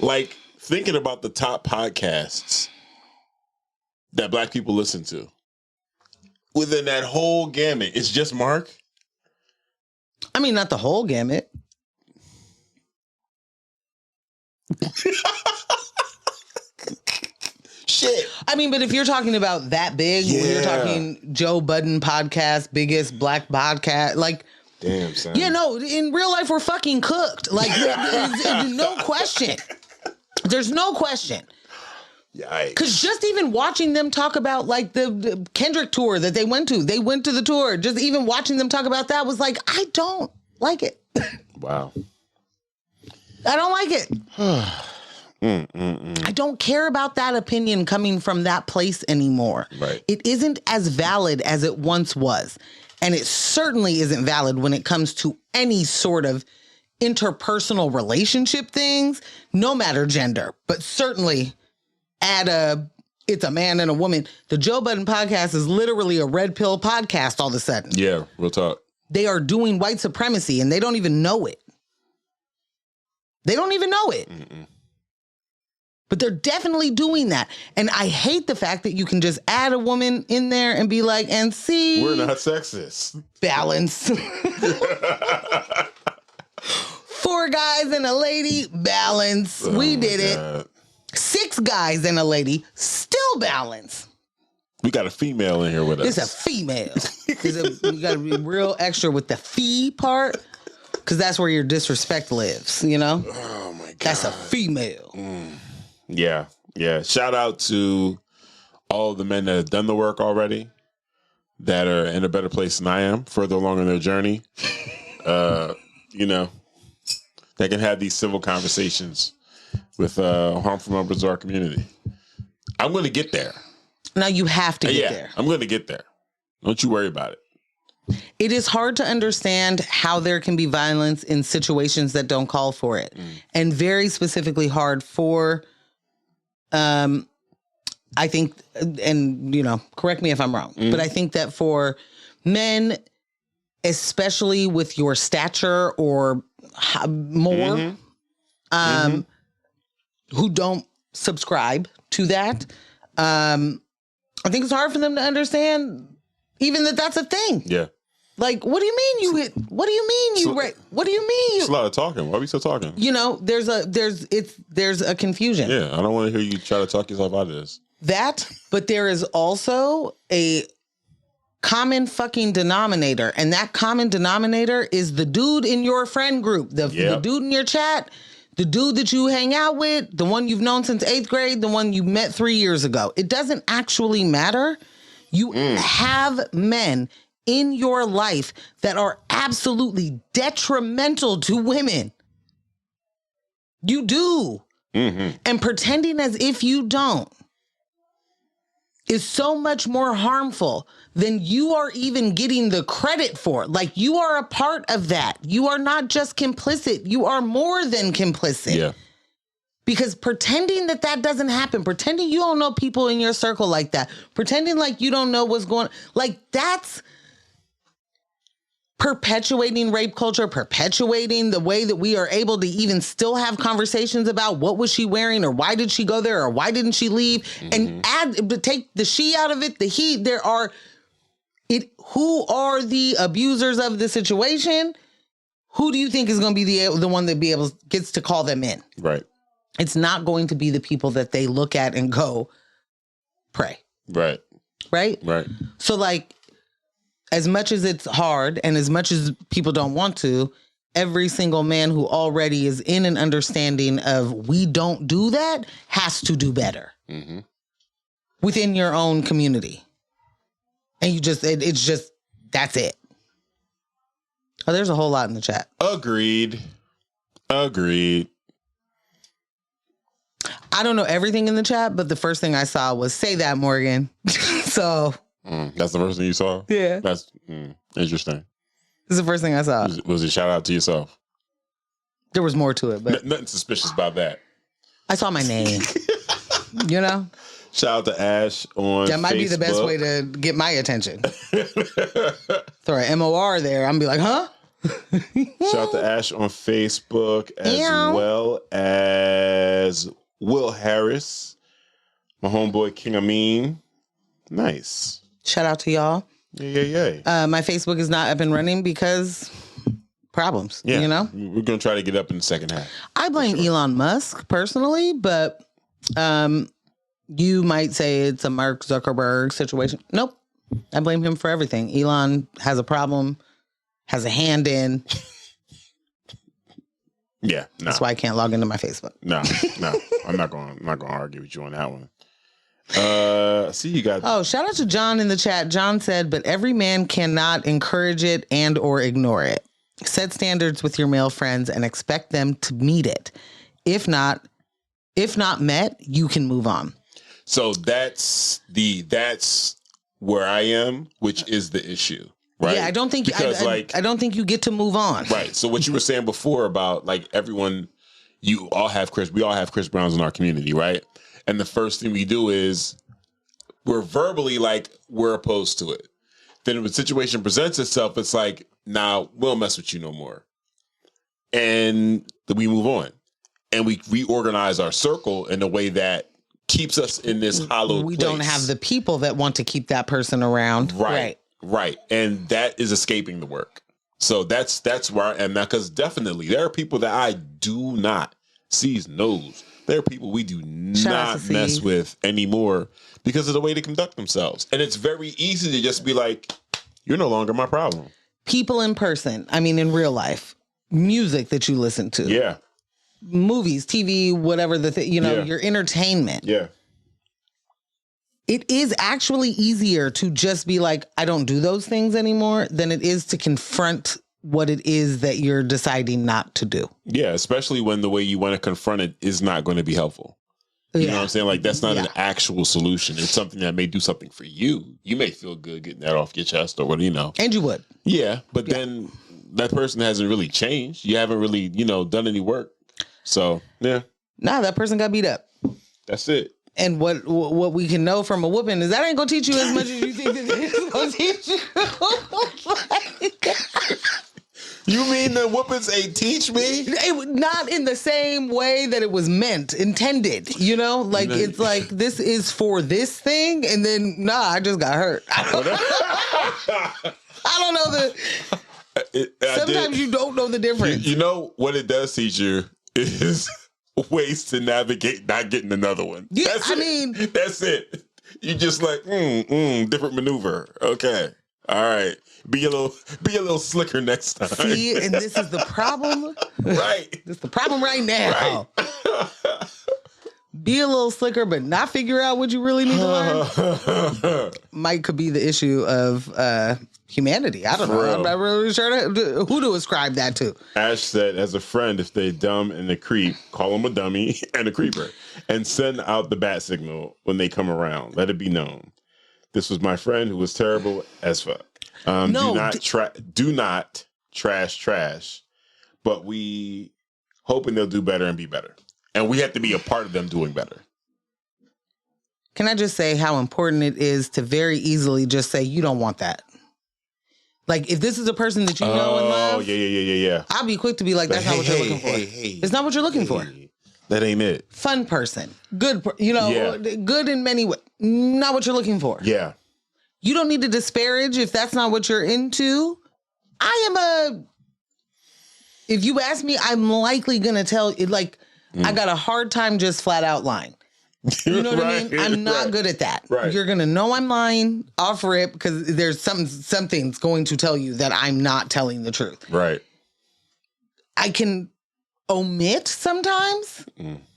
Like, thinking about the top podcasts that Black people listen to. Within that whole gamut, it's just Mark? I mean, not the whole gamut. Shit. I mean, but if you're talking about that big, when you're talking Joe Budden podcast, biggest Black podcast, like... Damn, son. In real life, we're fucking cooked. Like, there's no question. There's no question. Yikes. Because just even watching them talk about like the Kendrick tour that they went to the tour, just even watching them talk about that was like, I don't like it. Wow. I don't like it. I don't care about that opinion coming from that place anymore. Right. It isn't as valid as it once was. And it certainly isn't valid when it comes to any sort of interpersonal relationship things, no matter gender, but certainly it's a man and a woman. The Joe Budden podcast is literally a red pill podcast all of a sudden. Yeah, real talk. They are doing white supremacy and they don't even know it. They don't even know it. Mm-mm. But they're definitely doing that. And I hate the fact that you can just add a woman in there and be like, and see. We're not sexist. Balance. 4 guys and a lady, balance. We did it. 6 guys and a lady, still balance. We got a female in here with us. It's a female. You got to be real extra with the fee part, because that's where your disrespect lives, Oh, my God. That's a female. Yeah. Shout out to all the men that have done the work already, that are in a better place than I am, further along in their journey. That can have these civil conversations with harmful members of our community. I'm going to get there. Now you have to get there. I'm going to get there. Don't you worry about it. It is hard to understand how there can be violence in situations that don't call for it. And very specifically hard for, I think, and, correct me if I'm wrong, but I think that for men, especially with your stature or more, who don't subscribe to that, I think it's hard for them to understand even that that's a thing. Yeah. Like, what do you mean you hit? What do you mean you right? What do you mean you? It's a lot of talking. Why are we still talking? There's a confusion. Yeah, I don't want to hear you try to talk yourself out of this. That, but there is also a common fucking denominator, and that common denominator is the dude in your friend group, the dude in your chat, the dude that you hang out with, the one you've known since 8th grade, the one you met 3 years ago. It doesn't actually matter. You have men in your life that are absolutely detrimental to women. You do. Mm-hmm. And pretending as if you don't is so much more harmful than you are even getting the credit for. Like, you are a part of that. You are not just complicit. You are more than complicit. Yeah. Because pretending that doesn't happen, pretending you don't know people in your circle like that, pretending like you don't know what's going on, like, that's perpetuating rape culture, perpetuating the way that we are able to even still have conversations about what was she wearing, or why did she go there, or why didn't she leave, and take the she out of it, the he. Who are the abusers of the situation? Who do you think is going to be the one that gets to call them in? Right. It's not going to be the people that they look at and go, pray. Right. Right? Right. So, like, as much as it's hard and as much as people don't want to, every single man who already is in an understanding of we don't do that has to do better within your own community. And it's just, that's it. Oh, there's a whole lot in the chat. Agreed. I don't know everything in the chat, but the first thing I saw was "Say that, Morgan." So that's the first thing you saw? Yeah. That's interesting. This is the first thing I saw. Was it shout out to yourself? There was more to it, but Nothing suspicious about that. I saw my name. You know? Shout out to Ash on That might Facebook. be the best way to get my attention. Throw an MOR there. I'm gonna be like, huh? Shout out to Ash on Facebook, as well as Will Harris, my homeboy King Amin. Nice. Shout out to y'all. Yeah. My Facebook is not up and running because problems. Yeah. You know? We're going to try to get up in the second half. I blame Elon Musk personally, but you might say it's a Mark Zuckerberg situation. Nope. I blame him for everything. Elon has a problem, has a hand in. Yeah. No. That's why I can't log into my Facebook. No. I'm not going to argue with you on that one. See, you got. Oh, shout out to John in the chat. John said, but every man cannot encourage it and or ignore it. Set standards with your male friends and expect them to meet it. If not met, you can move on. So that's where I am, which is the issue, right? Yeah, I don't think because I don't think you get to move on. Right. So what you were saying before about like everyone, we all have Chris Browns in our community, right? And the first thing we do is we're verbally like we're opposed to it. Then when the situation presents itself, it's like, nah, we don't mess with you no more. And then we move on. And we reorganize our circle in a way that keeps us in this hollow We place. don't have the people that want to keep that person around. Right. And that is escaping the work. So that's where I am now, because definitely there are people that I do not, C's knows. There are people we do not mess with anymore because of the way they conduct themselves. And it's very easy to just be like, you're no longer my problem. People in person, I mean, in real life, music that you listen to. Yeah. Movies, TV, whatever your entertainment. Yeah. It is actually easier to just be like, I don't do those things anymore than it is to confront what it is that you're deciding not to do. Yeah, especially when the way you want to confront it is not going to be helpful. You know what I'm saying? Like, that's not an actual solution. It's something that may do something for you. You may feel good getting that off your chest or whatever, And you would. Yeah, but then that person hasn't really changed. You haven't really, done any work. So, yeah. Nah, that person got beat up. That's it. And what we can know from a whooping is that ain't gonna teach you as much as you think that it's gonna teach you. You mean the whoopings ain't teach me? Not in the same way that it was intended. Like it's like this is for this thing, and then I just got hurt. I don't know sometimes you don't know the difference. You know what it does teach you is ways to navigate not getting another one. Yeah, that's it. You just like different maneuver. Okay, all right. Be a little slicker next time. See, and this is the problem. Right. This is the problem right now. Right. Be a little slicker, but not figure out what you really need to learn. Could be the issue of humanity. I don't For know. real. I'm not really sure who to ascribe that to. Ash said, as a friend, if they dumb and a creep, call them a dummy and a creeper, and send out the bat signal when they come around. Let it be known. This was my friend who was terrible as fuck. Do not trash, but we hoping they'll do better and be better. And we have to be a part of them doing better. Can I just say how important it is to very easily just say, you don't want that. Like, if this is a person that you know and love. Oh, yeah. I'll be quick to be like, that's not what you're looking for. It's not what you're looking for. That ain't it. Fun person. Good, good in many ways. Not what you're looking for. Yeah. You don't need to disparage if that's not what you're into. If you ask me, I'm likely going to tell you, like, I got a hard time just flat out lying. You know what I mean? I'm not good at that. Right. You're going to know I'm lying off rip because there's something's going to tell you that I'm not telling the truth. Right. I can omit sometimes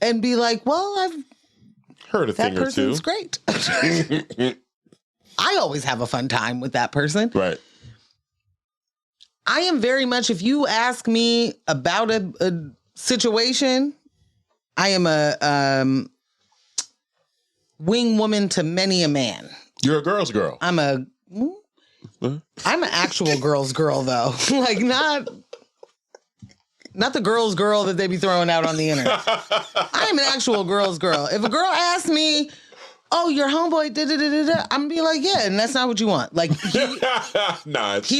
and be like, well, I've heard a thing or two. That person's great. I always have a fun time with that person. Right. I am very much, if you ask me about a situation, I am a wing woman to many a man. You're a girl's girl. I'm an actual girl's girl, though. Like, not the girl's girl that they be throwing out on the internet. I am an actual girl's girl. If a girl asks me, oh, your homeboy, I'm gonna be like, yeah, and that's not what you want. Like, he's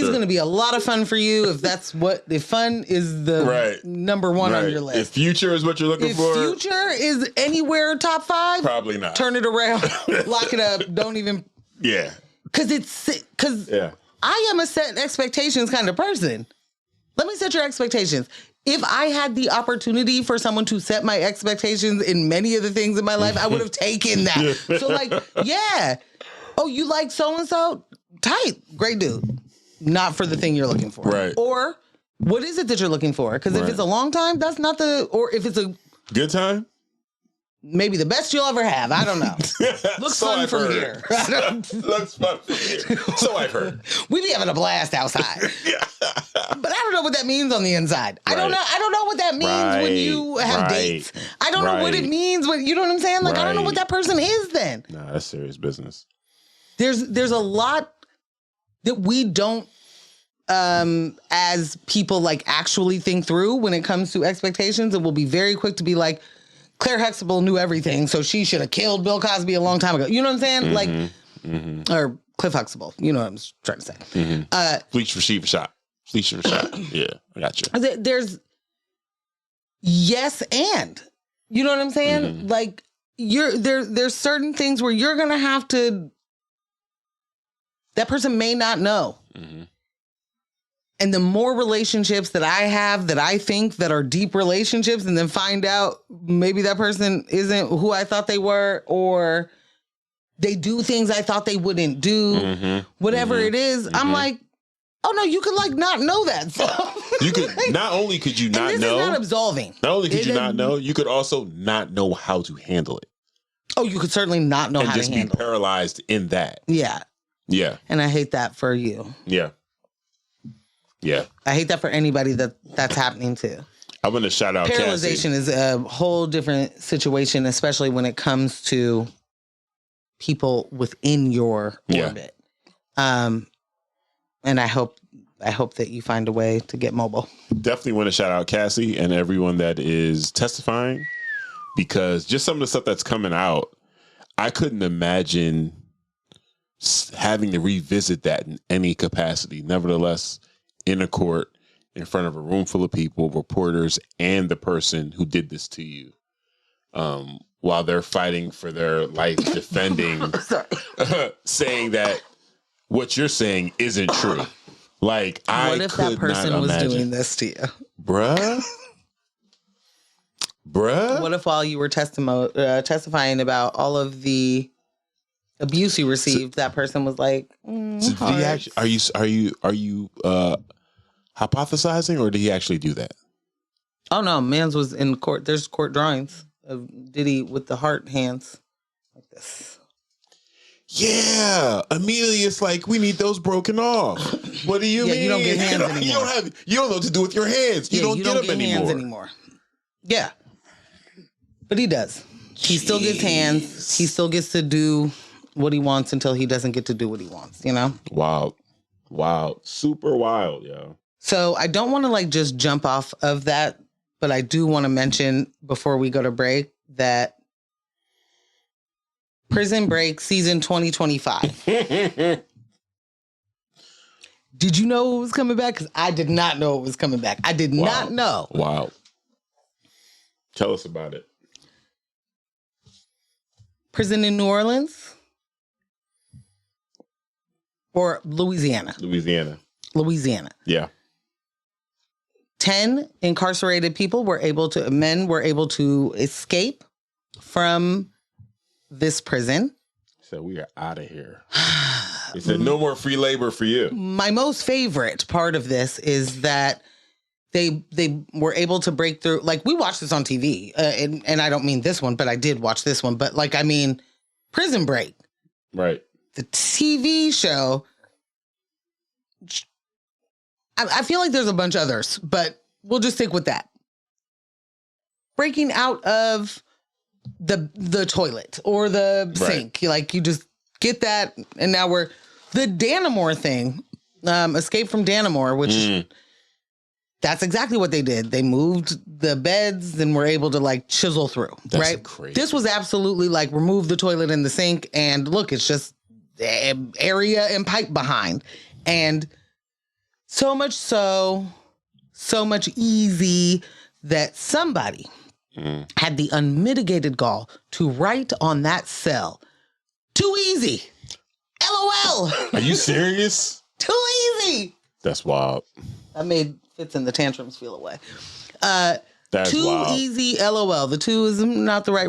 going to be a lot of fun for you if fun is the number one on your list. If future is what you're looking for. If future is anywhere top 5, probably not. Turn it around, lock it up, don't even. Yeah. Because I am a set expectations kind of person. Let me set your expectations. If I had the opportunity for someone to set my expectations in many of the things in my life, I would have taken that. So, like, yeah. Oh, you like so-and-so? Tight. Great dude. Not for the thing you're looking for. Right. Or what is it that you're looking for? Because if it's a long time, that's not or if it's a good time, maybe the best you'll ever have. I don't know. Looks fun from here. Looks fun from here. So I've heard. We be having a blast outside. But I don't know what that means on the inside. Right. I don't know what that means when you have dates. I don't know what it means when, you know what I'm saying? Like, I don't know what that person is then. No, that's serious business. There's a lot that we don't, as people, like, actually think through when it comes to expectations, and we'll be very quick to be like, Claire Huxtable knew everything, so she should have killed Bill Cosby a long time ago. You know what I'm saying? Mm-hmm. Like, or Cliff Huxtable. You know what I'm trying to say. Mm-hmm. Bleach receiver shot. Yeah, I got you. There's yes and. You know what I'm saying? Mm-hmm. Like, there's certain things where you're gonna have to. That person may not know. Mm-hmm. And the more relationships that I have that I think that are deep relationships, and then find out maybe that person isn't who I thought they were, or they do things I thought they wouldn't do, whatever it is, I'm like, oh no, you could, like, not know that stuff. You could not only could you not this know, is not absolving. Not only could you not know, you could also not know how to handle it. Oh, you could certainly not know how to handle it. And just be paralyzed in that. Yeah. Yeah. And I hate that for you. Yeah. Yeah. I hate that for anybody that's happening to. I'm going to shout out Paralyzation Cassie. is a whole different situation, especially when it comes to people within your orbit. And I hope that you find a way to get mobile. Definitely want to shout out Cassie and everyone that is testifying, because just some of the stuff that's coming out, I couldn't imagine having to revisit that in any capacity. Nevertheless, in a court, in front of a room full of people, reporters, and the person who did this to you, while they're fighting for their life, defending, saying that what you're saying isn't true. Like, what if that person was doing this to you? Bruh? What if while you were testifying about all of the abuse you received, that person was like, so did he actually, are you hypothesizing, or did he actually do that? Oh no, man's was in court. There's court drawings of Diddy with the heart hands like this. Yeah, immediately it's like, we need those broken off. What do you mean? You don't get hands anymore. You don't know what to do with your hands. You don't get them hands anymore. Yeah, but he does. He still gets hands. He still gets to do what he wants until he doesn't get to do what he wants. You know? Wild, super wild, yo. So I don't want to like just jump off of that, but I do want to mention before we go to break that Prison Break season 2025. Did you know it was coming back? Because I did not know it was coming back. I did not know. Wow. Tell us about it. Prison in New Orleans or Louisiana? Louisiana. Yeah. 10 incarcerated men were able to escape from this prison. So we are out of here. He said, no more free labor for you. My most favorite part of this is that they were able to break through. Like, we watched this on TV, and I don't mean this one, but I did watch this one. But like, I mean, Prison Break. Right. The TV show. I feel like there's a bunch of others, but we'll just stick with that. Breaking out of the toilet or the sink. Like, you just get that, and now we're the Dannemore thing. Escape from Dannemore, which that's exactly what they did. They moved the beds and were able to like chisel through. That's crazy. This was absolutely like remove the toilet and the sink, and look, it's just area and pipe behind, and so much easy that somebody had the unmitigated gall to write on that cell, "Too easy. LOL." Are you serious? Too easy. That's wild. That made Fitz and the Tantrums feel away. That's too wild. easy. LOL. The two is not the right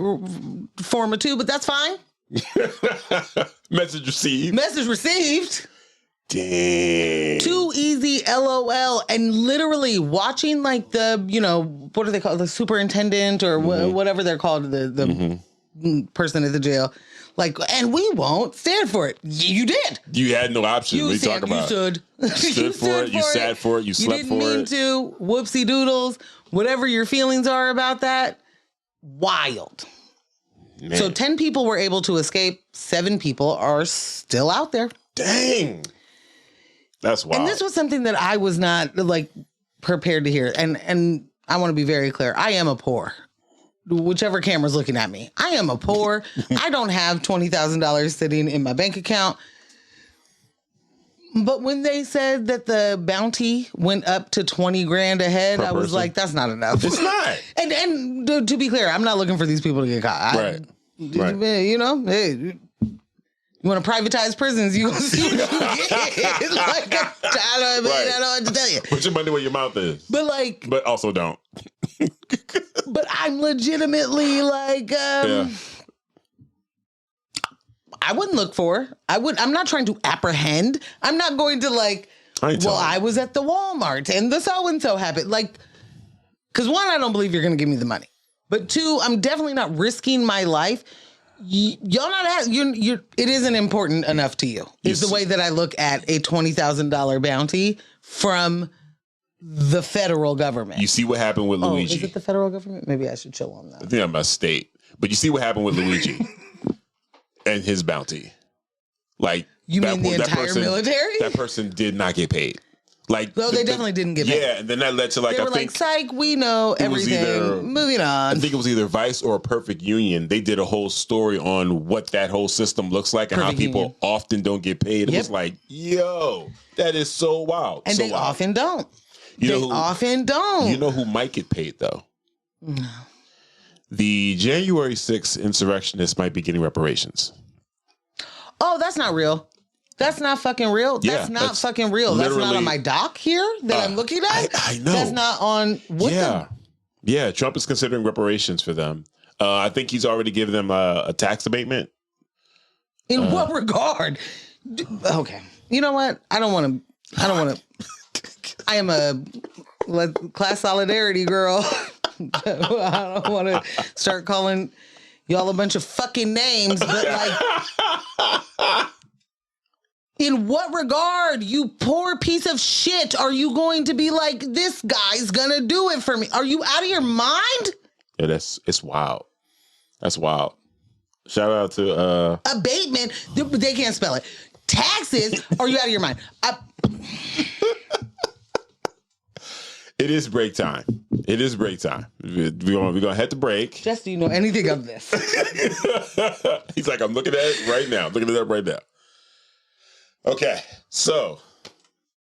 form of two, but that's fine. Message received. Message received. Dang. Too easy, LOL. And literally watching like the, what are they called? The superintendent or whatever they're called, the person at the jail. Like, and we won't stand for it. You did. You had no option. What are you talking about? You stood. You stood for it. You sat for it. You slept for it. You didn't mean to. Whoopsie doodles. Whatever your feelings are about that. Wild. Man. So 10 people were able to escape. 7 people are still out there. Dang. That's wild. And this was something that I was not like prepared to hear. And I want to be very clear. I am a poor. Whichever camera's looking at me. I am a poor. I don't have $20,000 sitting in my bank account. But when they said that the bounty went up to 20 grand a head, I was like, that's not enough. It's not. And to be clear, I'm not looking for these people to get caught. Right. Hey, you want to privatize prisons, you gonna see what you get. Like, I don't know what to tell you. Put your money where your mouth is. But also don't. But I'm legitimately like, I wouldn't look for. I'm not trying to apprehend. I'm not going to like, I was at the Walmart and the so-and-so happened. Like, because one, I don't believe you're going to give me the money. But 2, I'm definitely not risking my life. Y'all not it isn't important enough to you. Is the way that I look at a $20,000 bounty from the federal government. You see what happened with Luigi. Is it the federal government? Maybe I should chill on that. I think I'm about state. But you see what happened with Luigi and his bounty. Like, you mean the entire military? That person did not get paid. Like, no, they definitely didn't get paid. Yeah, and then that led to like, they were like, psych, we know everything. Moving on. I think it was either Vice or Perfect Union. They did a whole story on what that whole system looks like and how people often don't get paid. It was like, yo, that is so wild. And they often don't. Often don't. You know who might get paid though? No. The January 6th insurrectionists might be getting reparations. Oh, that's not real. That's not fucking real. That's not fucking real. That's not on my doc here that I'm looking at. I know. That's not on. Yeah. Trump is considering reparations for them. I think he's already given them a tax abatement. In what regard? Okay. You know what? I don't want to. I am a class solidarity girl. I don't want to start calling y'all a bunch of fucking names, but like, In what regard, you poor piece of shit, are you going to be like, this guy's gonna do it for me? Are you out of your mind? Yeah, it's wild. That's wild. Shout out to abatement. They can't spell it. Taxes. Are you out of your mind? It is break time. It is break time. We're gonna head to break. Jess, do you know anything of this? He's like, I'm looking at it right now. I'm looking it up right now. Okay, so.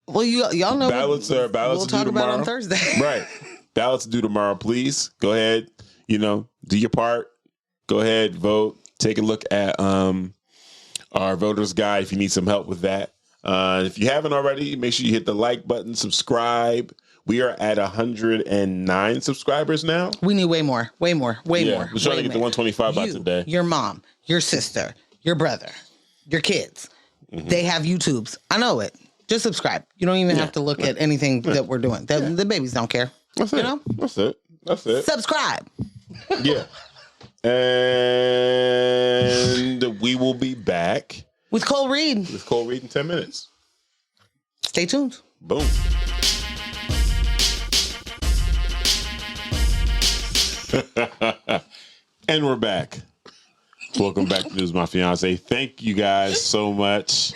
Well, y'all know. Ballots we'll talk about tomorrow. On Thursday. Right. Ballots due tomorrow. Please go ahead. Do your part. Go ahead, vote. Take a look at our voters guide if you need some help with that. If you haven't already, make sure you hit the like button, subscribe. We are at 109 subscribers now. We need way more. Way more. We're trying to get to 125 by today. Your mom, your sister, your brother, your kids. Mm-hmm. They have YouTubes. I know it. Just subscribe. You don't even have to look at anything that we're doing. The babies don't care. That's it. That's it. That's it. Subscribe. Yeah. And we will be back with Cole Reed. In 10 minutes. Stay tuned. Boom. And we're back. Welcome back to News My Fiance. Thank you guys so much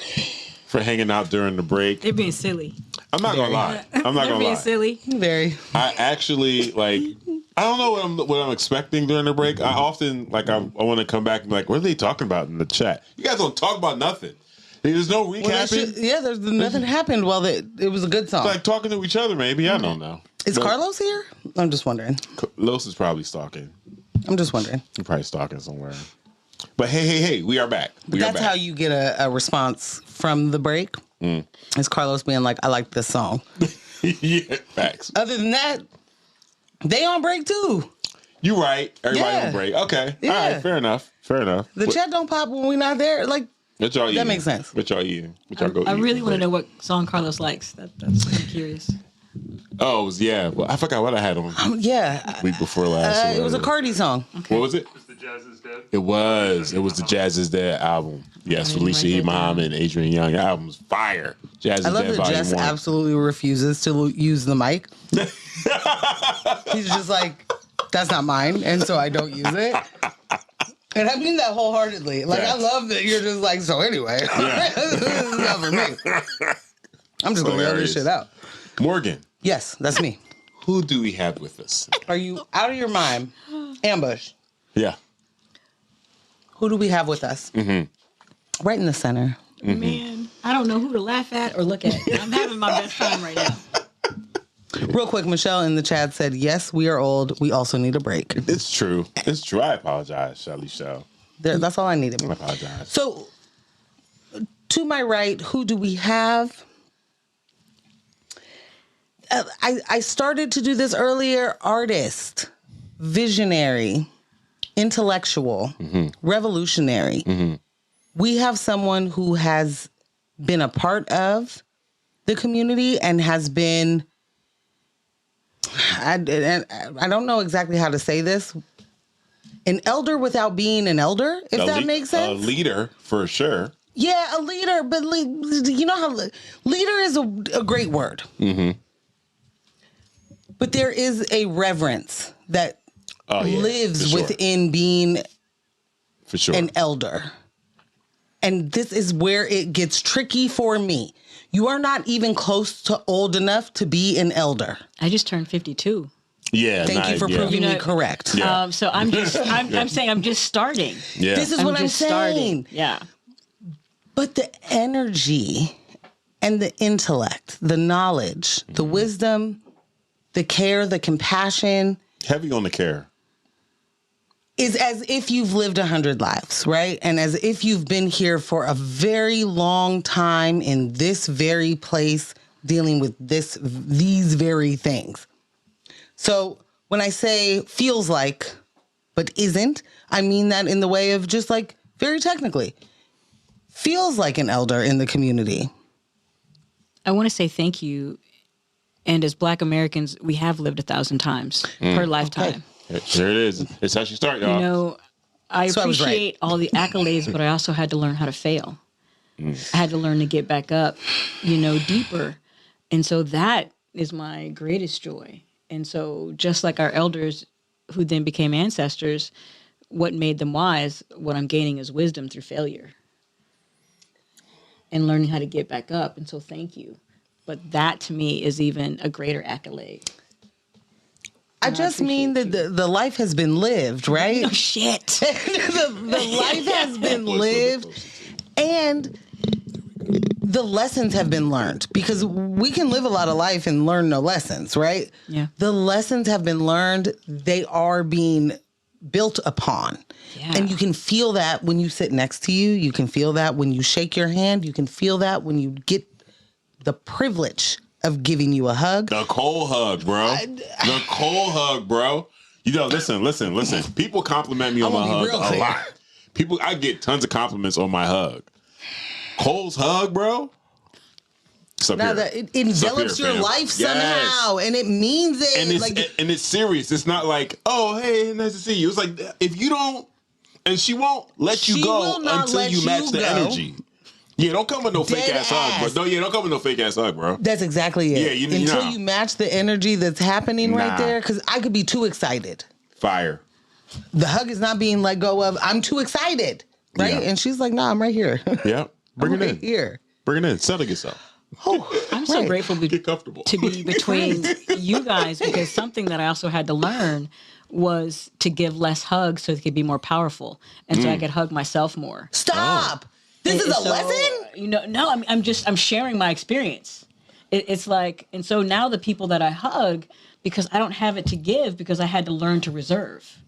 for hanging out during the break. They're being silly. I'm not gonna lie. They're being silly. Very. I actually I don't know what I'm expecting during the break. I often I want to come back and be like, what are they talking about in the chat? You guys don't talk about nothing. There's no recapping. There's nothing happened. Well, it was a good song. It's like talking to each other, maybe. I don't know. Is Carlos here? I'm just wondering. Los is probably stalking. I'm just wondering. He's probably stalking somewhere. But hey, we are back. That's how you get a response from the break. Is Carlos being like, I like this song. Yeah, facts. Other than that, they on break too. You right. Everybody on break. Okay. Yeah. All right. Fair enough. The chat don't pop when we're not there. Like, what y'all eating? That makes sense. What y'all eating? What y'all go I really want to know what song Carlos likes. I'm curious. Oh, yeah. Well, I forgot what I had on. Week before last. It was a Cardi song. Okay. What was it? The Jazz is Dead. It was the Jazz is Dead album. Yes, Felicia Imam and Adrian Young. Album's fire. Jazz is Dead. I love that Jess absolutely refuses to use the mic. He's just like, that's not mine, and so I don't use it. And I mean that wholeheartedly. Like, I love that you're just like, so anyway, this is not for me. I'm just going to yell this shit out. Morgan. Yes, that's me. Who do we have with us? Are you out of your mind? Ambush. Yeah. Who do we have with us? Mm-hmm. Right in the center. Mm-hmm. Man, I don't know who to laugh at or look at. I'm having my best time right now. Real quick, Michelle in the chat said, yes, we are old. We also need a break. It's true. I apologize, Shelly Shell. That's all I needed. I apologize. So, to my right, who do we have? I started to do this earlier. Artist, visionary, intellectual, revolutionary. Mm-hmm. We have someone who has been a part of the community and has been, I don't know exactly how to say this, an elder without being an elder, if that makes sense. A leader, for sure. Yeah, a leader, but you know how leader is a great word. Mm-hmm. But there is a reverence that lives within being an elder. And this is where it gets tricky for me. You are not even close to old enough to be an elder. I just turned 52. Yeah. Thank you for proving me correct. Yeah. So I'm saying I'm just starting. Yeah. This is what I'm saying. Yeah. But the energy and the intellect, the knowledge, the wisdom, the care, the compassion. Heavy on the care. Is as if you've lived 100 lives, right? And as if you've been here for a very long time in this very place, dealing with these very things. So when I say feels like, but isn't, I mean that in the way of just like very technically. Feels like an elder in the community. I want to say thank you. And as Black Americans, we have lived 1,000 times per lifetime. Okay. There it is. It's how you start, y'all. You know, I appreciate all the accolades, but I also had to learn how to fail. I had to learn to get back up, deeper. And so that is my greatest joy. And so just like our elders who then became ancestors, what made them wise, what I'm gaining is wisdom through failure and learning how to get back up. And so thank you. But that to me is even a greater accolade. I just mean that the life has been lived, right? No shit. the life has been lived, and the lessons have been learned, because we can live a lot of life and learn no lessons, right? Yeah. The lessons have been learned. They are being built upon. Yeah. And you can feel that when you sit next to you. You can feel that when you shake your hand. You can feel that when you get the privilege of giving you a hug. The cold hug, bro. The cold hug, bro. Listen. People compliment me on my hug a lot. I get tons of compliments on my hug. Cole's hug, bro. Now that it envelops your life somehow, and it means it. And it's serious. It's not like, oh, hey, nice to see you. It's like, if you don't, and she won't let you go until you match the energy. Yeah, don't come with no fake ass hug, bro. Don't come with no fake ass hug, bro. That's exactly it. Yeah, until you match the energy that's happening right there, because I could be too excited. Fire. The hug is not being let go of. I'm too excited, right? Yeah. And she's like, "Nah, I'm right here." Yeah, bring it in. Here, bring it in. Settle yourself. Oh, I'm so grateful Get comfortable. to be between you guys, because something that I also had to learn was to give less hugs so it could be more powerful, and so I could hug myself more. Stop. This is a lesson? No, I'm sharing my experience. It's like, and so now the people that I hug, because I don't have it to give, because I had to learn to reserve.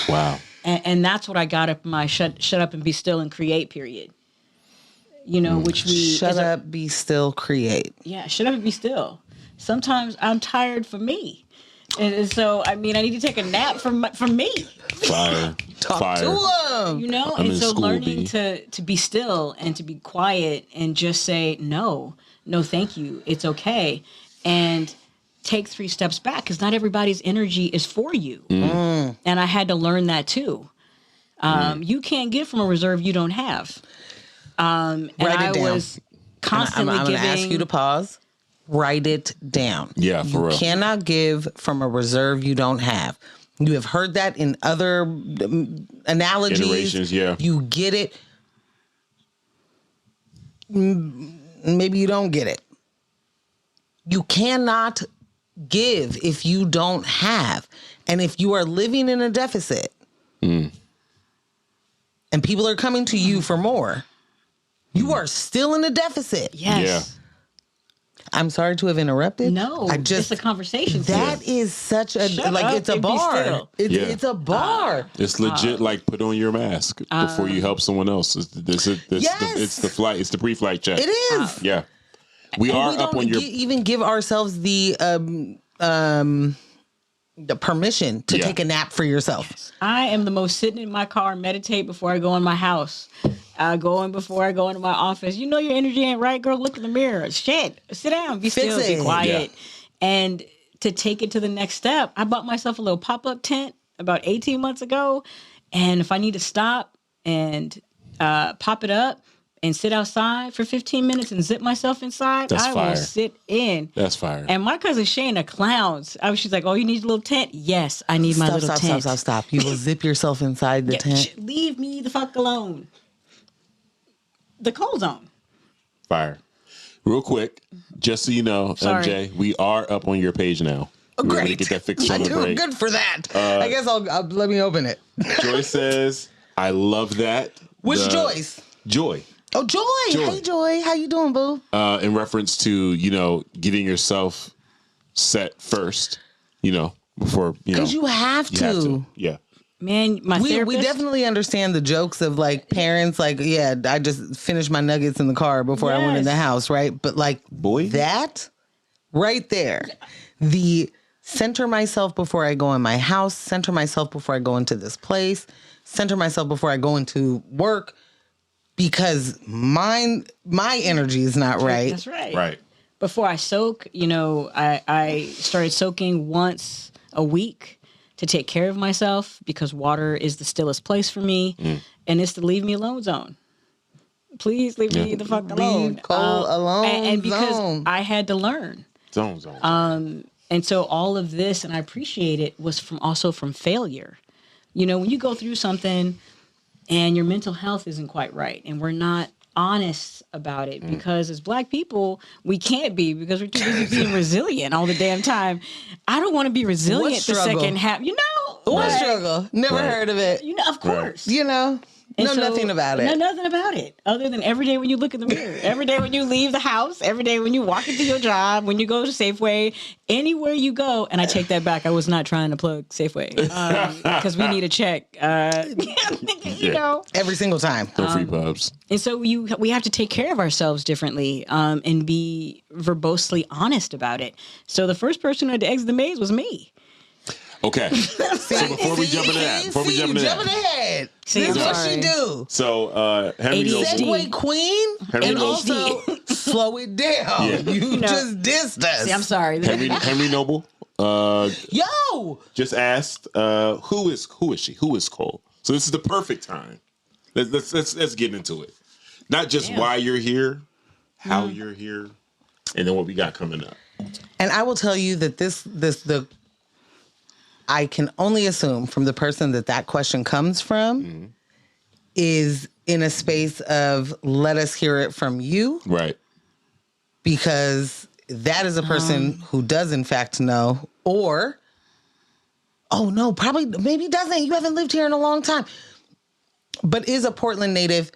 Wow. And that's what I got up my shut up and be still and create period. Which we shut up, be still, create. Yeah, shut up and be still. Sometimes I'm tired for me. And so, I need to take a nap from me. Fire. Talk to him. And so learning to be still and to be quiet and just say, no, thank you. It's okay. And take 3 steps back, because not everybody's energy is for you. And I had to learn that too. You can't give from a reserve you don't have. And I was constantly I'm going to ask you to pause. Write it down. Yeah, for real. You cannot give from a reserve you don't have. You have heard that in other analogies. Iterations, yeah. You get it. Maybe you don't get it. You cannot give if you don't have. And if you are living in a deficit and people are coming to you for more, you are still in a deficit. Yes. Yeah. I'm sorry to have interrupted. No, it's a conversation. That is such a it's a bar. It's a bar. It's legit. Like, put on your mask before you help someone else. It's the flight. It's the pre-flight check. It is. Yeah, we are up on your. Even give ourselves the permission to take a nap for yourself. Yes. I am the most sitting in my car and meditate before I go in my house. Before I go into my office. Your energy ain't right, girl. Look in the mirror. Shit. Sit down. Be still. Be quiet. Yeah. And to take it to the next step, I bought myself a little pop-up tent about 18 months ago. And if I need to stop and pop it up and sit outside for 15 minutes and zip myself inside, I will sit in. That's fire. And my cousin Shane are clowns. She's like, oh, you need a little tent? Yes, I need my little tent. Stop. You will zip yourself inside the tent. Leave me the fuck alone. The cold zone. Fire. Real quick, just so you know, MJ, we are up on your page now. Oh, great. To get that fixed on the break. Good for that. I guess I'll let me open it. Joyce says, I love that. Which Joyce? Joy. Oh, Joy. Hey, Joy. How you doing, boo? In reference to, getting yourself set first, before, Because you have to. Yeah. Man, we definitely understand the jokes of like parents, like, yeah, I just finished my nuggets in the car before I went in the house, right? But like, that right there, the center myself before I go in my house, center myself before I go into this place, center myself before I go into work, because my energy is not right. That's right. Right. Before I soak, I started soaking once a week to take care of myself, because water is the stillest place for me, and it's the leave me alone zone. Please leave me the fuck alone. Leave Cole alone. And because I had to learn. Zone. And so all of this, and I appreciate it, was also from failure. You know, when you go through something and your mental health isn't quite right, and we're not honest about it, because as Black people, we can't be, because we're too busy being resilient all the damn time. I don't want to be resilient the second half. You know? What struggle? Never heard of it. You know, of course. You know? Nothing about it. Know nothing about it. Other than every day when you look in the mirror, every day when you leave the house, every day when you walk into your job, when you go to Safeway, anywhere you go. And I take that back. I was not trying to plug Safeway because we need a check. You know, every single time. The free pubs. And so we have to take care of ourselves differently and be verbosely honest about it. So the first person who had to exit the maze was me. Okay. So before we jump into that. See, this is what she do. So Henry Noble. Segue queen. And also slow it down. Yeah. You just dissed us. See, I'm sorry. Henry Noble. Yo! Just asked, who is she? Who is Cole? So this is the perfect time. Let's get into it. Not just why you're here, how you're here, and then what we got coming up. And I will tell you that I can only assume from the person that question comes from is in a space of let us hear it from you. Right. Because that is a person who does in fact know, or, oh no, probably, maybe doesn't. You haven't lived here in a long time, but is a Portland native,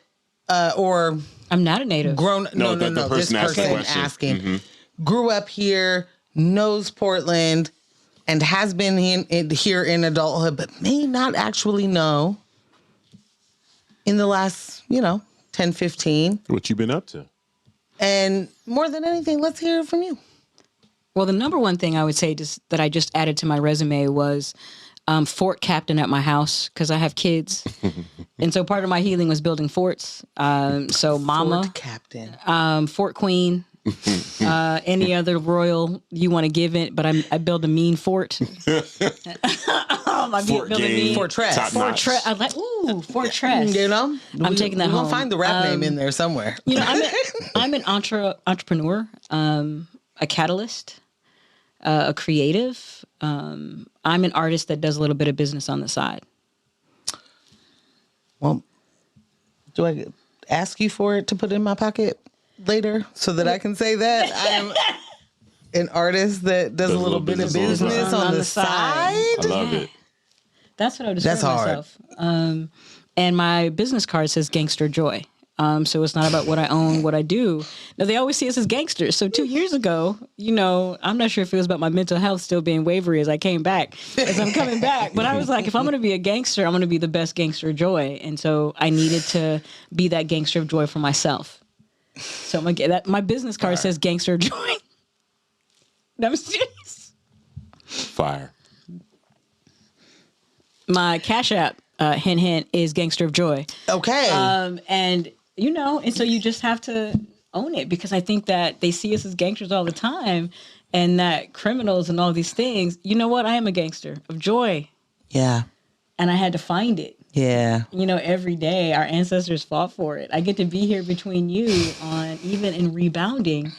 or I'm not a native. No. This person asking grew up here, knows Portland, and has been here in adulthood, but may not actually know in the last, 10, 15. What you been up to? And more than anything, let's hear it from you. Well, the number one thing I would say that I just added to my resume was fort captain at my house, because I have kids. And so part of my healing was building forts. So mama. Fort captain. Fort queen. Any other royal you want to give it, but I build a mean fort. Fortress. I like fortress. I'm taking that home. We'll find the rap name in there somewhere. I'm an entrepreneur, a catalyst, a creative. I'm an artist that does a little bit of business on the side. Well, do I ask you for it to put in my pocket later so that I can say that I am an artist that does a little bit of business on the side? I love it. That's what I would describe myself. And my business card says Gangster Joy. So it's not about what I own, what I do. Now, they always see us as gangsters. So 2 years ago, I'm not sure if it was about my mental health still being wavery as I'm coming back. But I was like, if I'm going to be a gangster, I'm going to be the best gangster of joy. And so I needed to be that gangster of joy for myself. So I'm going to get that. My business card says Gangster of Joy. No, I'm serious. Fire. My Cash App, hint, hint, is Gangster of Joy. Okay. And so you just have to own it, because I think that they see us as gangsters all the time, and that criminals and all these things. You know what? I am a gangster of joy. Yeah. And I had to find it. Yeah. Every day our ancestors fought for it. I get to be here between you on even in rebounding.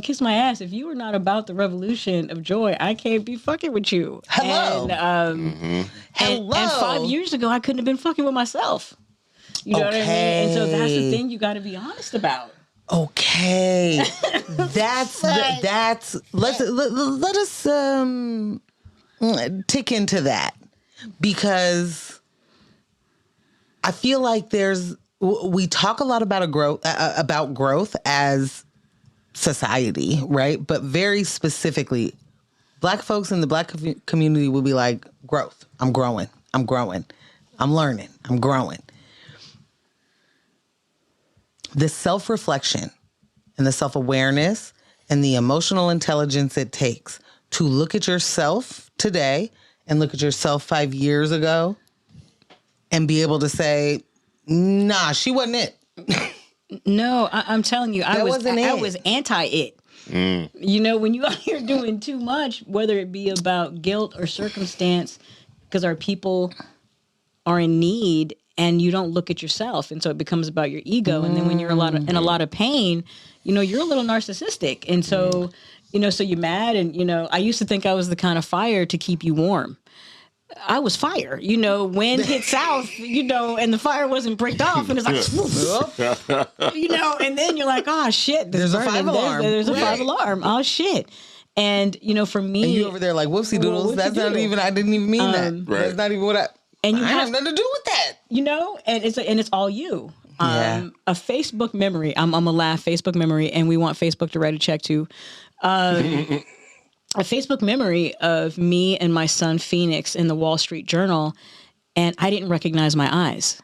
Kiss my ass. If you were not about the revolution of joy, I can't be fucking with you. Hello. And, Hello. And 5 years ago, I couldn't have been fucking with myself. You know what I mean? And so that's the thing you got to be honest about. Okay. Let us tick into that, because I feel like we talk a lot about growth as society, right? But very specifically, Black folks in the Black community will be like, growth. I'm growing. I'm learning. I'm growing. The self-reflection and the self-awareness and the emotional intelligence it takes to look at yourself today and look at yourself 5 years ago and be able to say, nah, she wasn't it. No, I'm telling you, I was anti-it. When you out here doing too much, whether it be about guilt or circumstance, because our people are in need and you don't look at yourself, and so it becomes about your ego. And then when you're in a lot of pain, you're a little narcissistic, and so so you're mad, and I used to think I was the kind of fire to keep you warm. I was fire, wind hit south, and the fire wasn't bricked off, and it's like, and then you're like, oh shit, there's a 5 alarm. There's a 5 alarm. Oh shit. And for me, and you over there like whoopsie doodles. That's not even. I didn't even mean that. Right. That's not even what I. And I have nothing to do with that. And it's all you. Yeah. A Facebook memory. I'm gonna laugh. Facebook memory, and we want Facebook to write a check to. A Facebook memory of me and my son Phoenix in the Wall Street Journal, and I didn't recognize my eyes.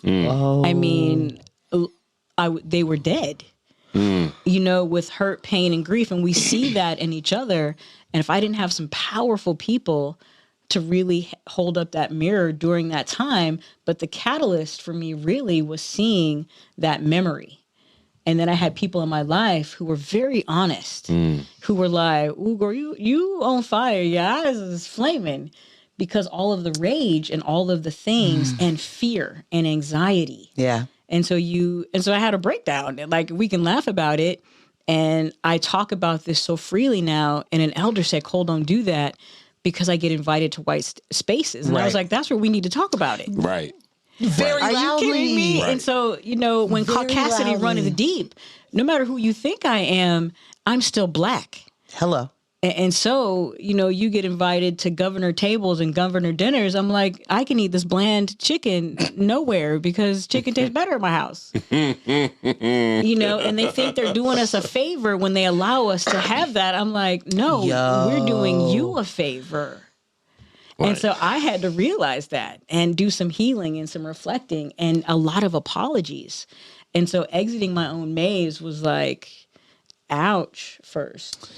Oh. I mean, they were dead. With hurt, pain, and grief. And we see that in each other. And if I didn't have some powerful people to really hold up that mirror during that time, but the catalyst for me really was seeing that memory. And then I had people in my life who were very honest, who were like, ooh, girl, you on fire. Your eyes is flaming. Because all of the rage and all of the things and fear and anxiety. Yeah. And so I had a breakdown. Like, we can laugh about it. And I talk about this so freely now. And an elder said, Cole, don't do that, because I get invited to white spaces. And I was like, that's where we need to talk about it. Right. Very Are loudly. you kidding me? Right. And so, when Very caucasity runneth deep, no matter who you think I am, I'm still black. Hello. And so, you get invited to governor tables and governor dinners. I'm like, I can eat this bland chicken nowhere because chicken tastes better at my house. And they think they're doing us a favor when they allow us to have that. I'm like, no, we're doing you a favor. Right. And so I had to realize that and do some healing and some reflecting and a lot of apologies. And so exiting my own maze was like, ouch first.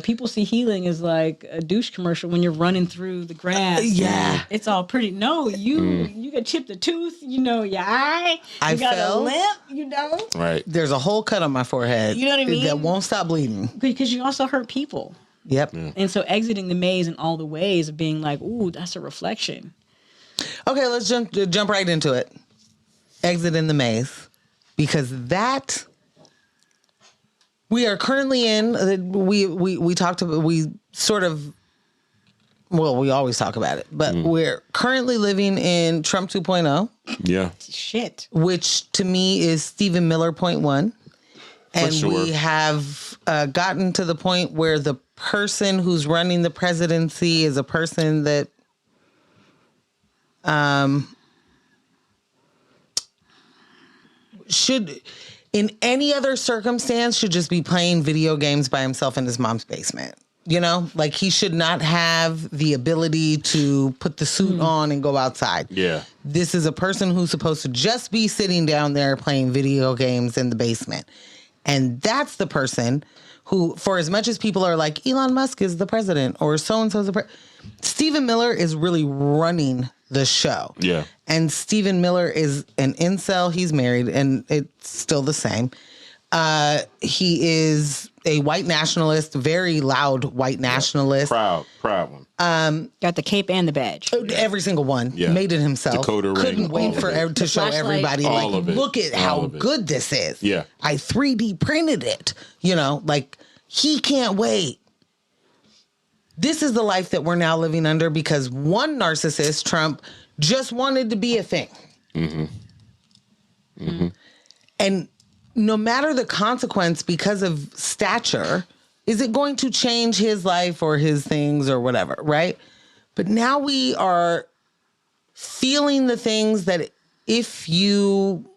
People see healing as like a douche commercial when you're running through the grass. Yeah. It's all pretty. No, you got chipped a tooth, your eye. You got a limp, Right. There's a whole cut on my forehead. You know what I mean? That won't stop bleeding. Because you also hurt people. Yep. Yeah. And so exiting the maze in all the ways of being like, ooh, that's a reflection. Okay, let's jump right into it. Exit in the maze. Because that... We are currently in, we talked about, we sort of, well, we always talk about it, but we're currently living in Trump 2.0. Yeah. Shit. Which to me is Stephen Miller 0.1. And we have gotten to the point where the person who's running the presidency is a person that should... in any other circumstance, should just be playing video games by himself in his mom's basement. Like he should not have the ability to put the suit on and go outside. Yeah. This is a person who's supposed to just be sitting down there playing video games in the basement. And that's the person who, for as much as people are like, Elon Musk is the president or so-and-so's the president, Stephen Miller is really running the show. Yeah. And Stephen Miller is an incel. He's married, and it's still the same. He is a white nationalist, very loud white nationalist. Proud one. Got the cape and the badge. Every single one. Yeah. Made it himself. Dakota Couldn't ring, wait to show Flashlight. everybody, All of it. look at how good this is. Yeah. I 3D printed it. He can't wait. This is the life that we're now living under because one narcissist, Trump, just wanted to be a thing. And no matter the consequence because of stature, is it going to change his life or his things or whatever, right? But now we are feeling the things that if you,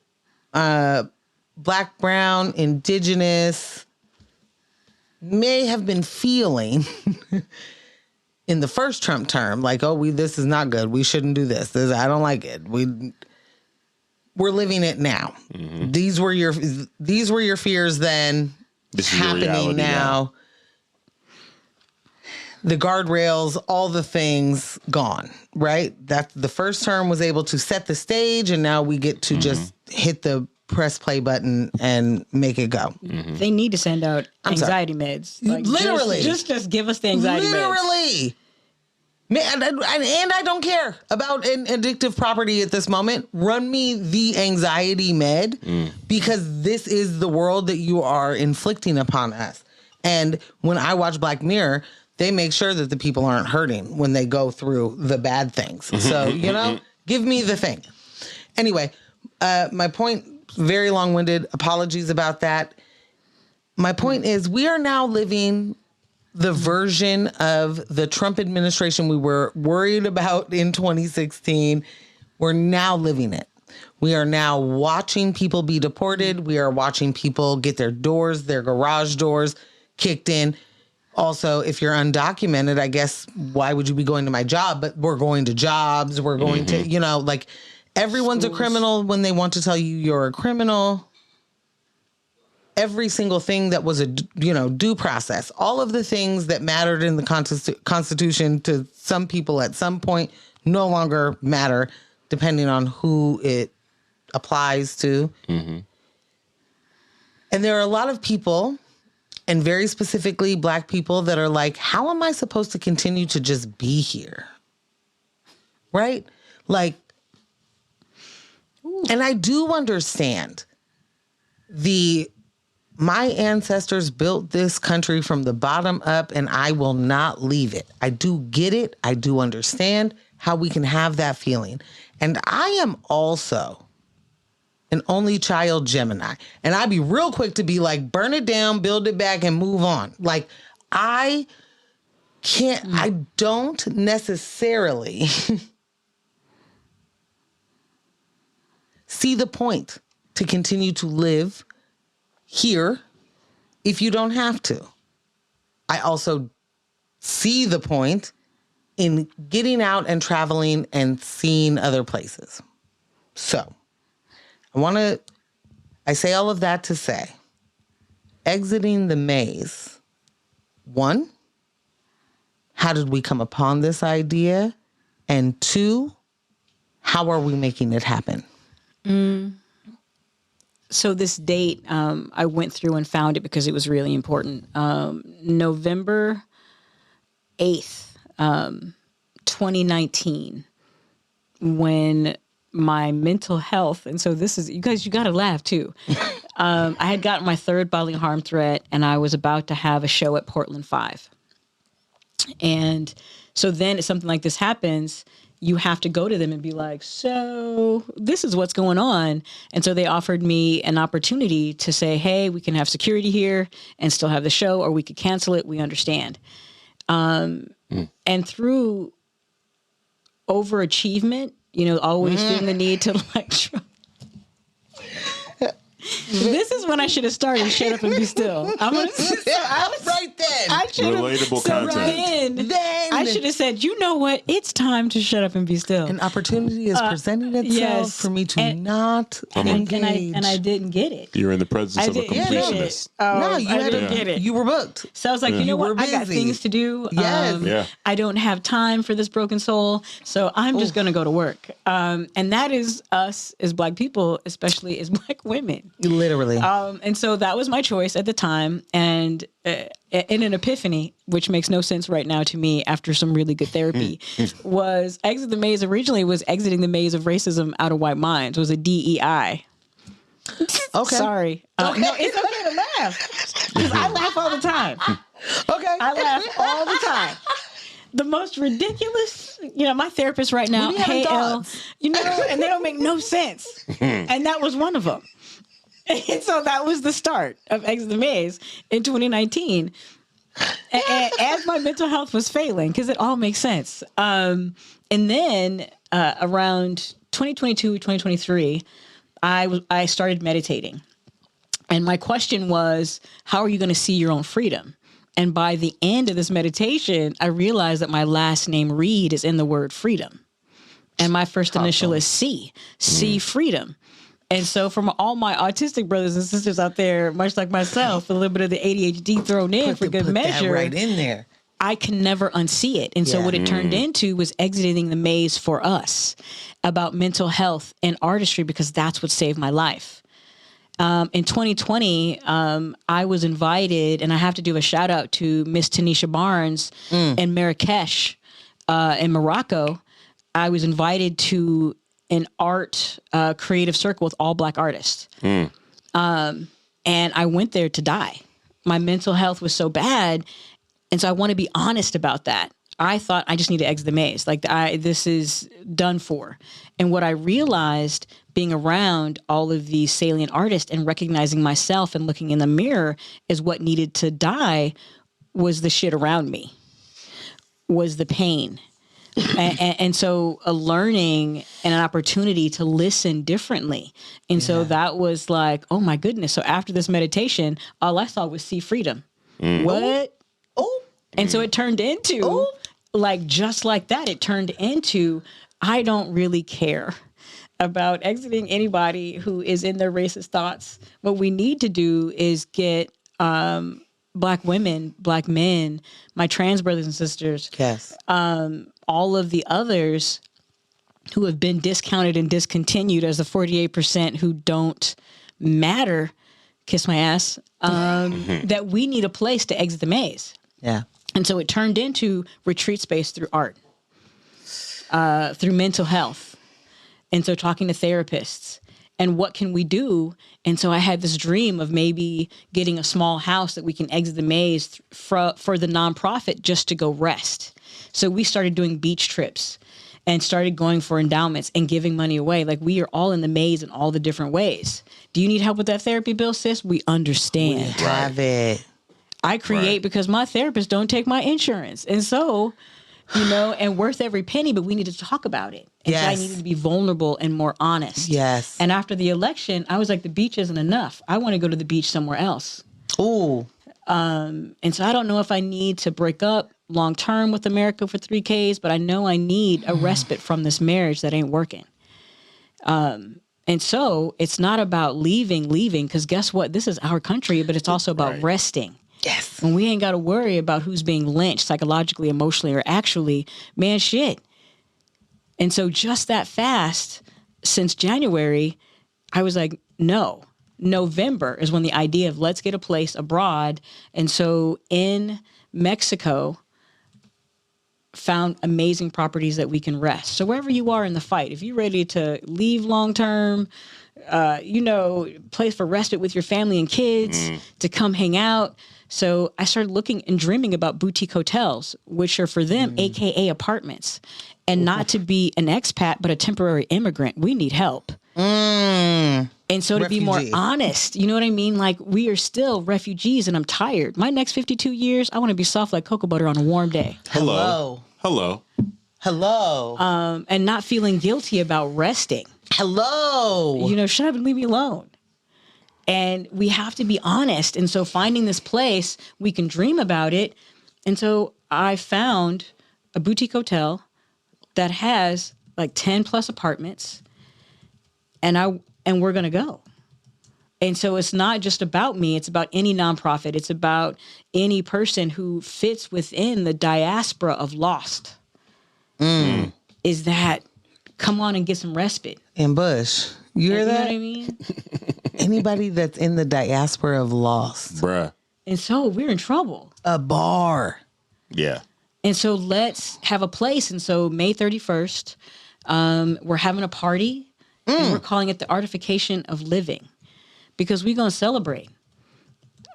Black, brown, indigenous, may have been feeling in the first Trump term, like, this is not good. We shouldn't do this. I don't like it. We're living it now. These were your fears then. This is happening your reality now. The guardrails, all the things gone, right? That the first term was able to set the stage, and now we get to just hit the press play button and make it go. They need to send out anxiety meds. Literally. Just give us the anxiety meds. Literally. Man, and I don't care about an addictive property at this moment. Run me the anxiety med because this is the world that you are inflicting upon us. And when I watch Black Mirror, they make sure that the people aren't hurting when they go through the bad things. So, give me the thing. Anyway, my point, very long-winded. Apologies about that. My point is we are now living the version of the Trump administration we were worried about in 2016. We're now living it. We are now watching people be deported. We are watching people get their garage doors kicked in. Also, if you're undocumented, I guess, why would you be going to my job? But we're going to jobs. We're going to, everyone's a criminal when they want to tell you you're a criminal. Every single thing that was a, due process, all of the things that mattered in the Constitution to some people at some point no longer matter depending on who it applies to. Mm-hmm. And there are a lot of people, and very specifically Black people, that are like, how am I supposed to continue to just be here? Right? Like, and I do understand my ancestors built this country from the bottom up, and I will not leave it. I do get it. I do understand how we can have that feeling. And I am also an only child Gemini. And I'd be real quick to be like, burn it down, build it back, and move on. Like, I don't necessarily see the point to continue to live here if you don't have to. I also see the point in getting out and traveling and seeing other places. So I say all of that to say, exiting the maze. 1, how did we come upon this idea? And 2, how are we making it happen? So this date, I went through and found it because it was really important. November 8th, 2019, when my mental health, and so this is, you guys, you got to laugh too. I had gotten my 3rd bodily harm threat, and I was about to have a show at Portland 5. And so then if something like this happens, you have to go to them and be like, so this is what's going on. And so they offered me an opportunity to say, hey, we can have security here and still have the show, or we could cancel it. We understand. And through overachievement, always feeling the need to this is when I should have started Shut Up and Be Still. I was right then. I should have. Relatable content. Then I should have said, you know what? It's time to shut up and be still. An opportunity is presenting itself for me to not engage. And I didn't get it. You're in the presence of a completionist. No, you didn't get it. You were booked. So I was like, you know what? I got things to do. Yes. I don't have time for this broken soul. So I'm just going to go to work. And that is us as Black people, especially as Black women. Literally. And so that was my choice at the time. And in an epiphany, which makes no sense right now to me after some really good therapy, was exit the maze. Originally was exiting the maze of racism out of white minds. Was a DEI. Okay. Sorry. No, it's okay to laugh. Because I laugh all the time. Okay. I laugh all the time. The most ridiculous, my therapist right now, hey, L, and they don't make no sense. And that was one of them. And so that was the start of Exit the Maze in 2019. And as my mental health was failing, because it all makes sense. And then around 2022, 2023, I started meditating. And my question was, how are you going to see your own freedom? And by the end of this meditation, I realized that my last name, Reed, is in the word freedom. And my first initial is C. C, freedom. And so from all my autistic brothers and sisters out there, much like myself, a little bit of the ADHD thrown in for good measure. That right in there. I can never unsee it. And so what it turned into was exiting the maze for us about mental health and artistry, because that's what saved my life. In 2020, I was invited, and I have to do a shout out to Miss Tanisha Barnes in Marrakesh. in Morocco, I was invited to an art creative circle with all Black artists. And I went there to die. My mental health was so bad. And so I want to be honest about that. I thought I just need to exit the maze. Like this is done for. And what I realized being around all of these salient artists and recognizing myself and looking in the mirror is what needed to die was the shit around me, was the pain. And so a learning and an opportunity to listen differently. And so that was like, oh my goodness. So after this meditation, all I saw was see freedom. What? Oh. And so it turned into like, just like that, it turned into, I don't really care about exiting anybody who is in their racist thoughts. What we need to do is get, Black women, Black men, my trans brothers and sisters, all of the others who have been discounted and discontinued as the 48% who don't matter, kiss my ass, that we need a place to exit the maze. Yeah. And so it turned into retreat space through art, through mental health. And so talking to therapists. And what can we do? And so I had this dream of maybe getting a small house that we can exit the maze for the nonprofit just to go rest. So we started doing beach trips and started going for endowments and giving money away. Like we are all in the maze in all the different ways. Do you need help with that therapy bill, sis? We understand. We have it. I create because my therapist don't take my insurance. And so, and worth every penny, but we need to talk about it. And so I needed to be vulnerable and more honest. Yes. And after the election, I was like, the beach isn't enough. I want to go to the beach somewhere else. Ooh. And so I don't know if I need to break up long term with America for 3Ks, but I know I need a respite from this marriage that ain't working. And so it's not about leaving, because guess what? This is our country, but it's also about resting. Yes. When we ain't got to worry about who's being lynched psychologically, emotionally, or actually, man, shit. And so just that fast, since January, I was like, no. November is when the idea of let's get a place abroad. And so in Mexico, found amazing properties that we can rest. So wherever you are in the fight, if you're ready to leave long-term, place for respite with your family and kids, to come hang out. So I started looking and dreaming about boutique hotels, which are for them, AKA apartments. And not to be an expat, but a temporary immigrant. We need help. And so to be more honest, you know what I mean? Like we are still refugees and I'm tired. My next 52 years, I want to be soft like cocoa butter on a warm day. Hello. And not feeling guilty about resting. Hello. Shut up and leave me alone. And we have to be honest. And so finding this place, we can dream about it. And so I found a boutique hotel that has like 10 plus apartments and we're going to go. And so it's not just about me. It's about any nonprofit. It's about any person who fits within the diaspora of lost. Is that come on and get some respite. And Bush, you hear that? You know what I mean? Anybody that's in the diaspora of lost. Bruh. And so we're in trouble. A bar. Yeah. And so let's have a place. And so May 31st, we're having a party and we're calling it the Artification of Living because we're going to celebrate.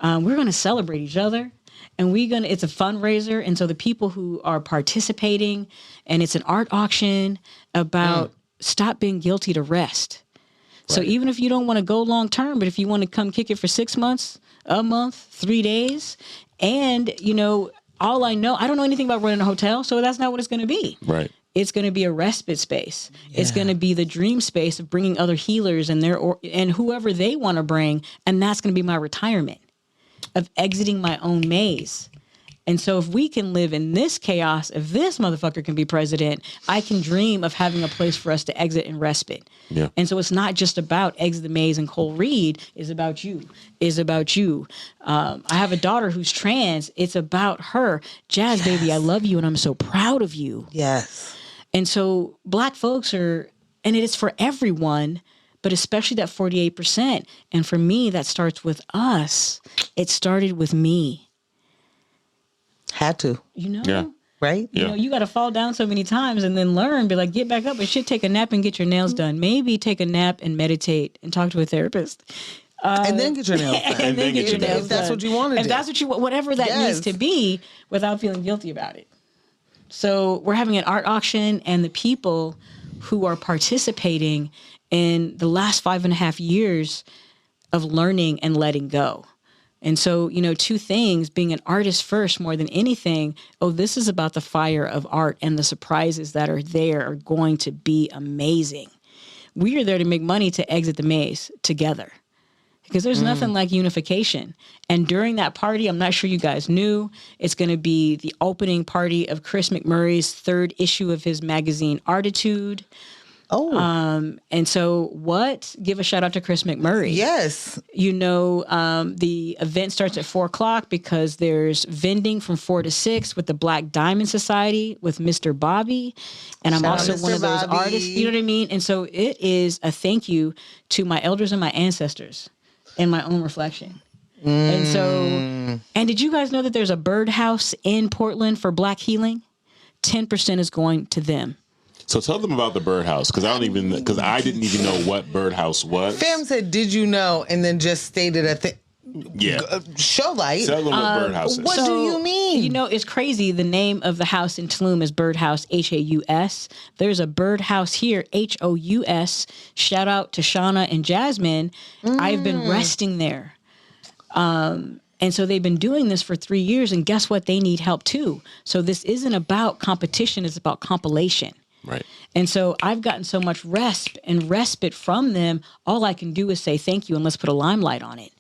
We're going to celebrate each other and it's a fundraiser. And so the people who are participating and it's an art auction about stop being guilty to rest. Right. So even if you don't want to go long term, but if you want to come kick it for 6 months, a month, 3 days, and all I don't know anything about running a hotel, so that's not what it's going to be. Right. It's going to be a respite space. Yeah. It's going to be the dream space of bringing other healers and and whoever they want to bring, and that's going to be my retirement of exiting my own maze. And so if we can live in this chaos, if this motherfucker can be president, I can dream of having a place for us to exit and respite. Yeah. And so it's not just about Exit the Maze and Cole Reed. It's about you. I have a daughter who's trans. It's about her. Jazz, baby, I love you and I'm so proud of you. Yes. And so Black folks and it is for everyone, but especially that 48%. And for me, that starts with us. It started with me. Had to. Yeah. right? You know, you got to fall down so many times and then learn, be like, get back up and shit, take a nap and get your nails done. Maybe take a nap and meditate and talk to a therapist. And then get your nails done. And then get your nails done. If that's what you want to do. If that's what you want, whatever that needs to be without feeling guilty about it. So we're having an art auction, and the people who are participating in the last 5.5 years of learning and letting go. And so, you know, two things, being an artist first more than anything. Oh, this is about the fire of art, and the surprises that are there are going to be amazing. We are there to make money to exit the maze together, because there's nothing like unification. And during that party, I'm not sure you guys knew, it's going to be the opening party of Chris McMurray's 3rd issue of his magazine, Artitude. Oh. And so give a shout out to Chris McMurray. Yes. You know, the event starts at 4:00 because there's vending from 4 to 6 with the Black Diamond Society with Mr. Bobby. And I'm also one of those artists, you know what I mean? And so it is a thank you to my elders and my ancestors and my own reflection. And so, and did you guys know that there's a birdhouse in Portland for Black healing? 10% is going to them. So tell them about the birdhouse, because I didn't even know what birdhouse was. Fam said, "Did you know?" and then just stated show light. Tell them what birdhouse is. What do you mean? You know, it's crazy. The name of the house in Tulum is Birdhouse, Haus. There's a birdhouse here, Hous. Shout out to Shauna and Jasmine. I've been resting there. And so they've been doing this for 3 years, and guess what? They need help too. So this isn't about competition, it's about compilation. Right. And so I've gotten so much respite from them. All I can do is say thank you, and let's put a limelight on it.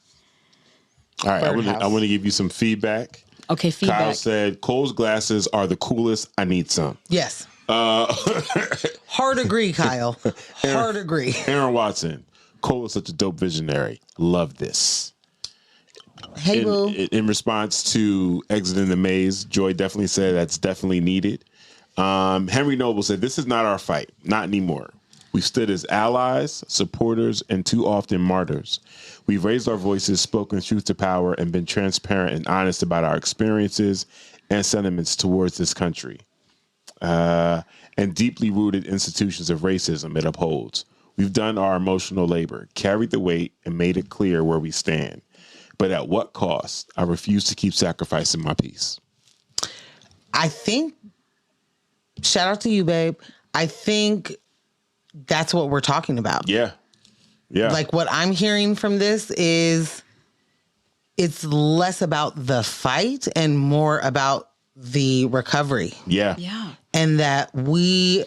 All right. I want to give you some feedback. Okay, feedback. Kyle said, Cole's glasses are the coolest. I need some. Yes. Hard agree, Kyle. Hard agree. Aaron Watson, Cole is such a dope visionary. Love this. Hey, boo. In response to exiting the maze, Joy definitely said that's definitely needed. Henry Noble said, this is not our fight. Not anymore. We've stood as allies, supporters, and too often martyrs. We've raised our voices, spoken truth to power, and been transparent and honest about our experiences and sentiments towards this country. And deeply rooted institutions of racism it upholds. We've done our emotional labor, carried the weight, and made it clear where we stand. But at what cost? I refuse to keep sacrificing my peace. I think, shout out to you, babe. I think that's what we're talking about. Yeah. Yeah. Like, what I'm hearing from this is it's less about the fight and more about the recovery. Yeah. Yeah. And that we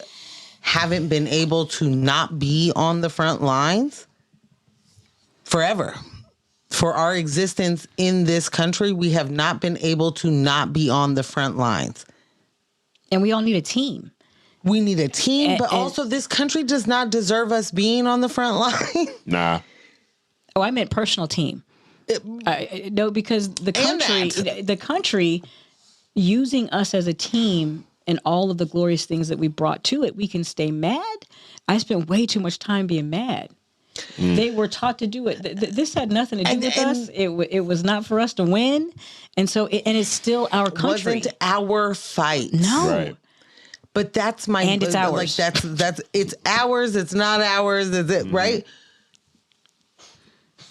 haven't been able to not be on the front lines forever. For our existence in this country, we have not been able to not be on the front lines. And we all need a team. We need a team, but also this country does not deserve us being on the front line. Nah. Oh, I meant personal team. No, because the country using us as a team and all of the glorious things that we brought to it, we can stay mad. I spent way too much time being mad. They were taught to do it. This had nothing to do with us. It was not for us to win. And so, it's still our country. Wasn't our fight. No. Right. But that's my... And it's ours. Like, that's it's ours. It's not ours. Is it, right?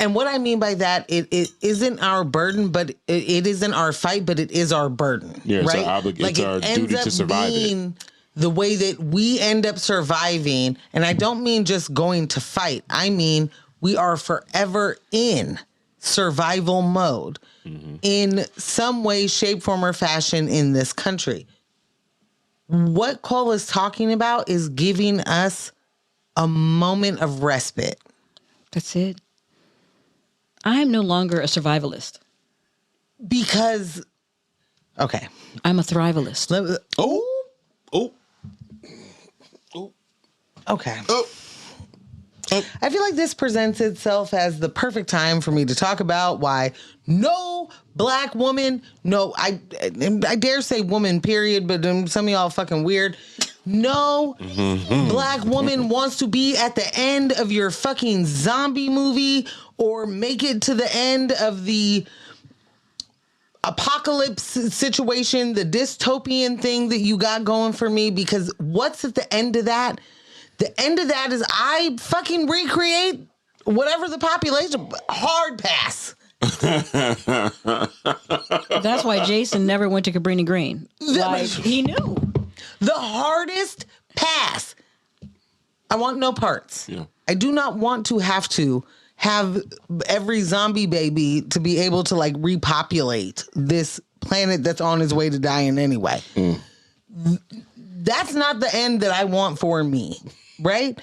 And what I mean by that, it isn't our burden, but it isn't our fight, but it is our burden. Yeah, it's right? it's our duty to survive it. The way that we end up surviving, and I don't mean just going to fight. I mean, we are forever in survival mode in some way, shape, form, or fashion in this country. What Cole is talking about is giving us a moment of respite. That's it. I am no longer a survivalist. Because, okay. I'm a thrivalist. Oh. Okay. I feel like this presents itself as the perfect time for me to talk about why no black woman, I dare say woman, period, but some of y'all fucking weird. No black woman wants to be at the end of your fucking zombie movie or make it to the end of the apocalypse situation, the dystopian thing that you got going for me, because what's at the end of that? The end of that is I fucking recreate whatever the population, hard pass. That's why Jason never went to Cabrini Green. Like, he knew. The hardest pass. I want no parts. Yeah. I do not want to have every zombie baby to be able to like repopulate this planet that's on its way to dying anyway. That's not the end that I want for me, right?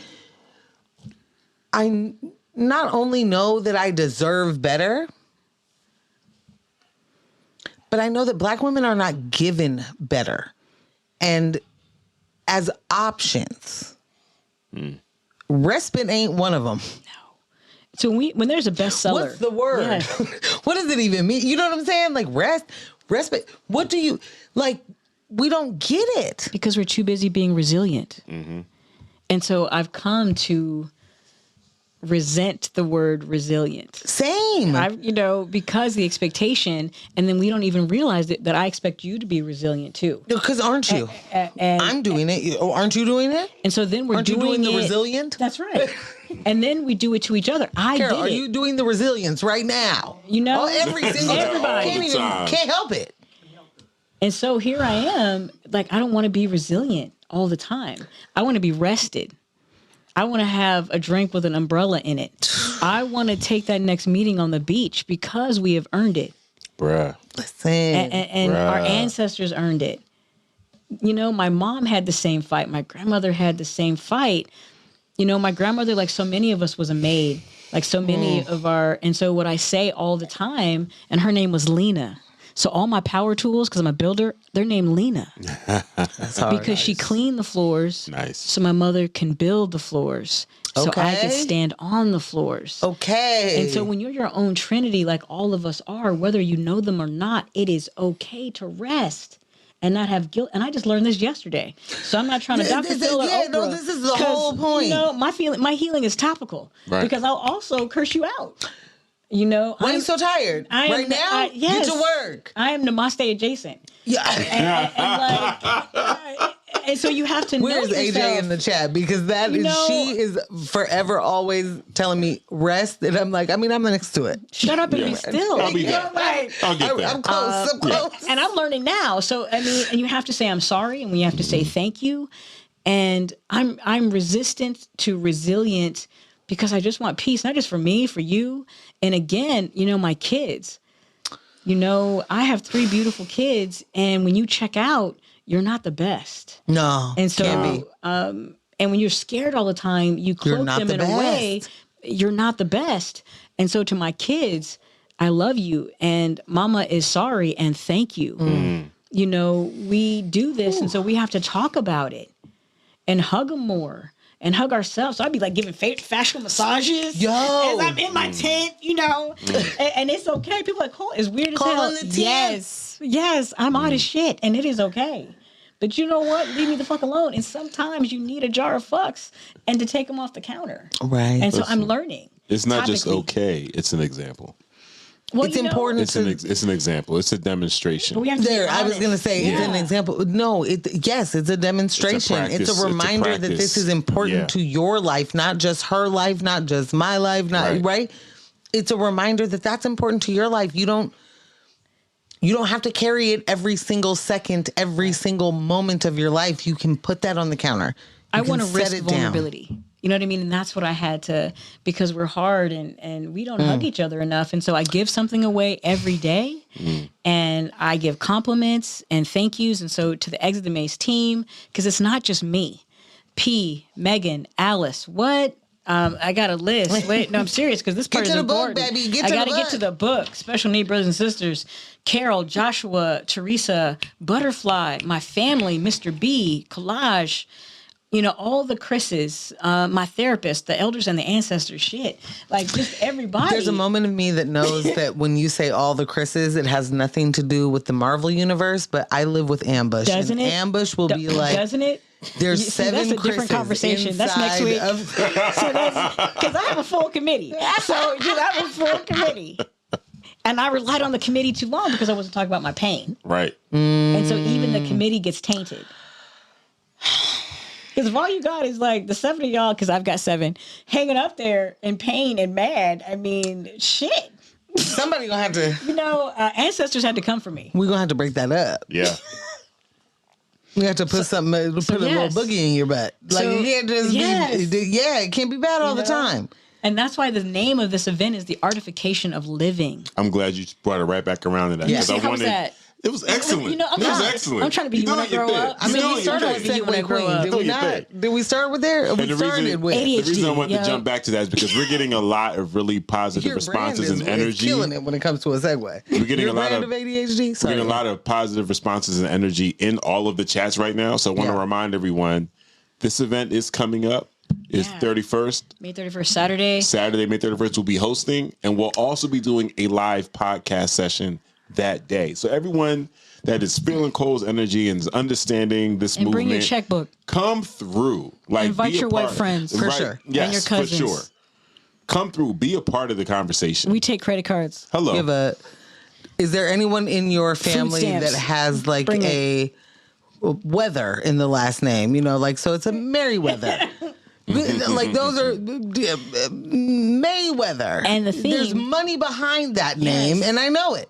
I not only know that I deserve better, but I know that Black women are not given better. And as options, respite ain't one of them. So when there's a bestseller. What's the word? Yeah. What does it even mean? You know what I'm saying? Like respite. What do you, like, we don't get it. Because we're too busy being resilient. And so I've come to resent the word resilient. Same. Because the expectation, and then we don't even realize that I expect you to be resilient too. Because aren't you? And I'm doing it. Oh, aren't you doing it? And so then aren't you doing the resilient? That's right. And then we do it to each other. Carol, are you doing the resilience right now? Every single everybody can't help it. And so here I am, like, I don't want to be resilient all the time. I want to be rested. I want to have a drink with an umbrella in it. I want to take that next meeting on the beach because we have earned it. Bruh. Listen. And our ancestors earned it. My mom had the same fight. My grandmother had the same fight. My grandmother, like so many of us, was a maid. Like so many of and so what I say all the time, and her name was Lena. So all my power tools, because I'm a builder, they're named Lena. Because she cleaned the floors. Nice. So my mother can build the floors. So I could stand on the floors. Okay. And so when you're your own trinity, like all of us are, whether you know them or not, it is okay to rest and not have guilt. And I just learned this yesterday. So I'm not trying to Dr. Phil or Oprah. No, this is the whole point. My healing is topical. Right. Because I'll also curse you out. Why are you so tired? Right now? Yes, get to work. I am namaste adjacent. Yeah. And so you have to know Where's yourself. AJ in the chat? Because she is forever always telling me rest. And I'm like, I'm next to it. Shut up and be still. I'll be there. I'll get there. I'm close. I'm close. And I'm learning now. So, and you have to say, I'm sorry. And we have to say, thank you. And I'm resistant to resilient because I just want peace, not just for me, for you. And again, my kids, I have 3 beautiful kids. And when you check out, you're not the best. No. And so, and when you're scared all the time, you cloak them in a way, you're not the best. And so to my kids, I love you and mama is sorry and thank you. We do this. And so we have to talk about it and hug them more. And hug ourselves. So I'd be like giving facial massages as I'm in my tent, and it's okay. People are like, oh, it's weird as hell. Yes, I'm out of shit, and it is okay. But you know what? Leave me the fuck alone. And sometimes you need a jar of fucks and to take them off the counter. Right. And so I'm learning. It's not just okay. It's an example. Well, it's important. It's an example. It's a demonstration. I was going to say it's an example. No, it's a demonstration. It's a reminder that this is important to your life, not just her life, not just my life, right? It's a reminder that that's important to your life. You don't have to carry it every single second, every single moment of your life. You can put that on the counter. I want to risk vulnerability. You know what I mean? And that's what I had to, because we're hard and we don't hug each other enough. And so I give something away every day and I give compliments and thank yous. And so to the Exit the Maze team, because it's not just me, P, Megan, Alice, what? I got a list. Wait, no, I'm serious because this part is important. Book, baby. I got to get to the book. Special Need Brothers and Sisters. Carol, Joshua, Teresa, Butterfly, my family, Mr. B, Collage, all the Chris's, my therapist, the elders and the ancestors, shit. Like just everybody. There's a moment of me that knows that when you say all the Chris's, it has nothing to do with the Marvel universe, but I live with Ambush. Doesn't it? Ambush will be like. Doesn't it? There's 7 that's a Chris's different conversation. That's next week. Because I have a full committee. So I have a full committee. And I relied on the committee too long because I wasn't talking about my pain. Right. And so even the committee gets tainted. Because if all you got is like the 7 of y'all, because I've got 7, hanging up there in pain and mad, I mean, shit. Somebody gonna have to. Ancestors had to come for me. We're gonna have to break that up. Yeah. We have to put a little boogie in your butt. Like So, you can't just be. It can't be bad all the time. And that's why the name of this event is the Artification of Living. I'm glad you brought it right back around to that. Yeah. See, how was that? It was excellent. You know, it was excellent. I'm trying to be you when I grow up. I mean, we started with Segway Queen. Did we not? Did we start with there? Or we started with the reason I wanted to jump back to that is because we're getting a lot of really positive responses and energy. Killing it when it comes to a segue. We're getting a lot of ADHD. We're getting a lot of positive responses and energy in all of the chats right now. So I want to remind everyone, this event is coming up. It's 31st. May 31st, Saturday. Saturday, May 31st, we'll be hosting, and we'll also be doing a live podcast session that day. So everyone that is feeling Cole's energy and is understanding this movement, bring your checkbook. Come through. Like, invite your white friends. For sure. Yes, and your cousins. for sure. Come through. Be a part of the conversation. We take credit cards. Hello. Is there anyone in your family that has like a weather in the last name? You know, like, so it's a Merriweather. Like those are Mayweather. And the theme. There's money behind that name, and I know it.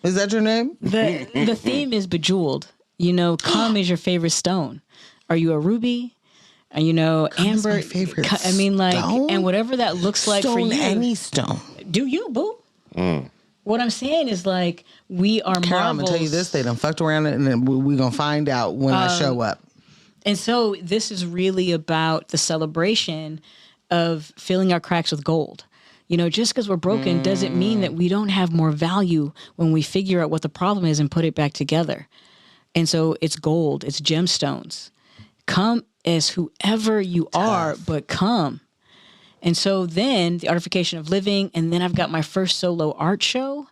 Is that your name? The theme is bejeweled. You know, cum is your favorite stone. Are you a ruby? You know, cum amber. Is my favorite I mean, like, stone? and whatever that looks like for you. Any stone. Do you, boo? What I'm saying is, like, we are Carol, I'm marvels. gonna tell you this. They done fucked around it, and then we're gonna find out when I show up. And so this is really about the celebration of filling our cracks with gold. You know, just because we're broken doesn't mean that we don't have more value when we figure out what the problem is and put it back together. And so it's gold, it's gemstones. Come as whoever you are, but come. And so then the Artification of Living, and then I've got my first solo art show.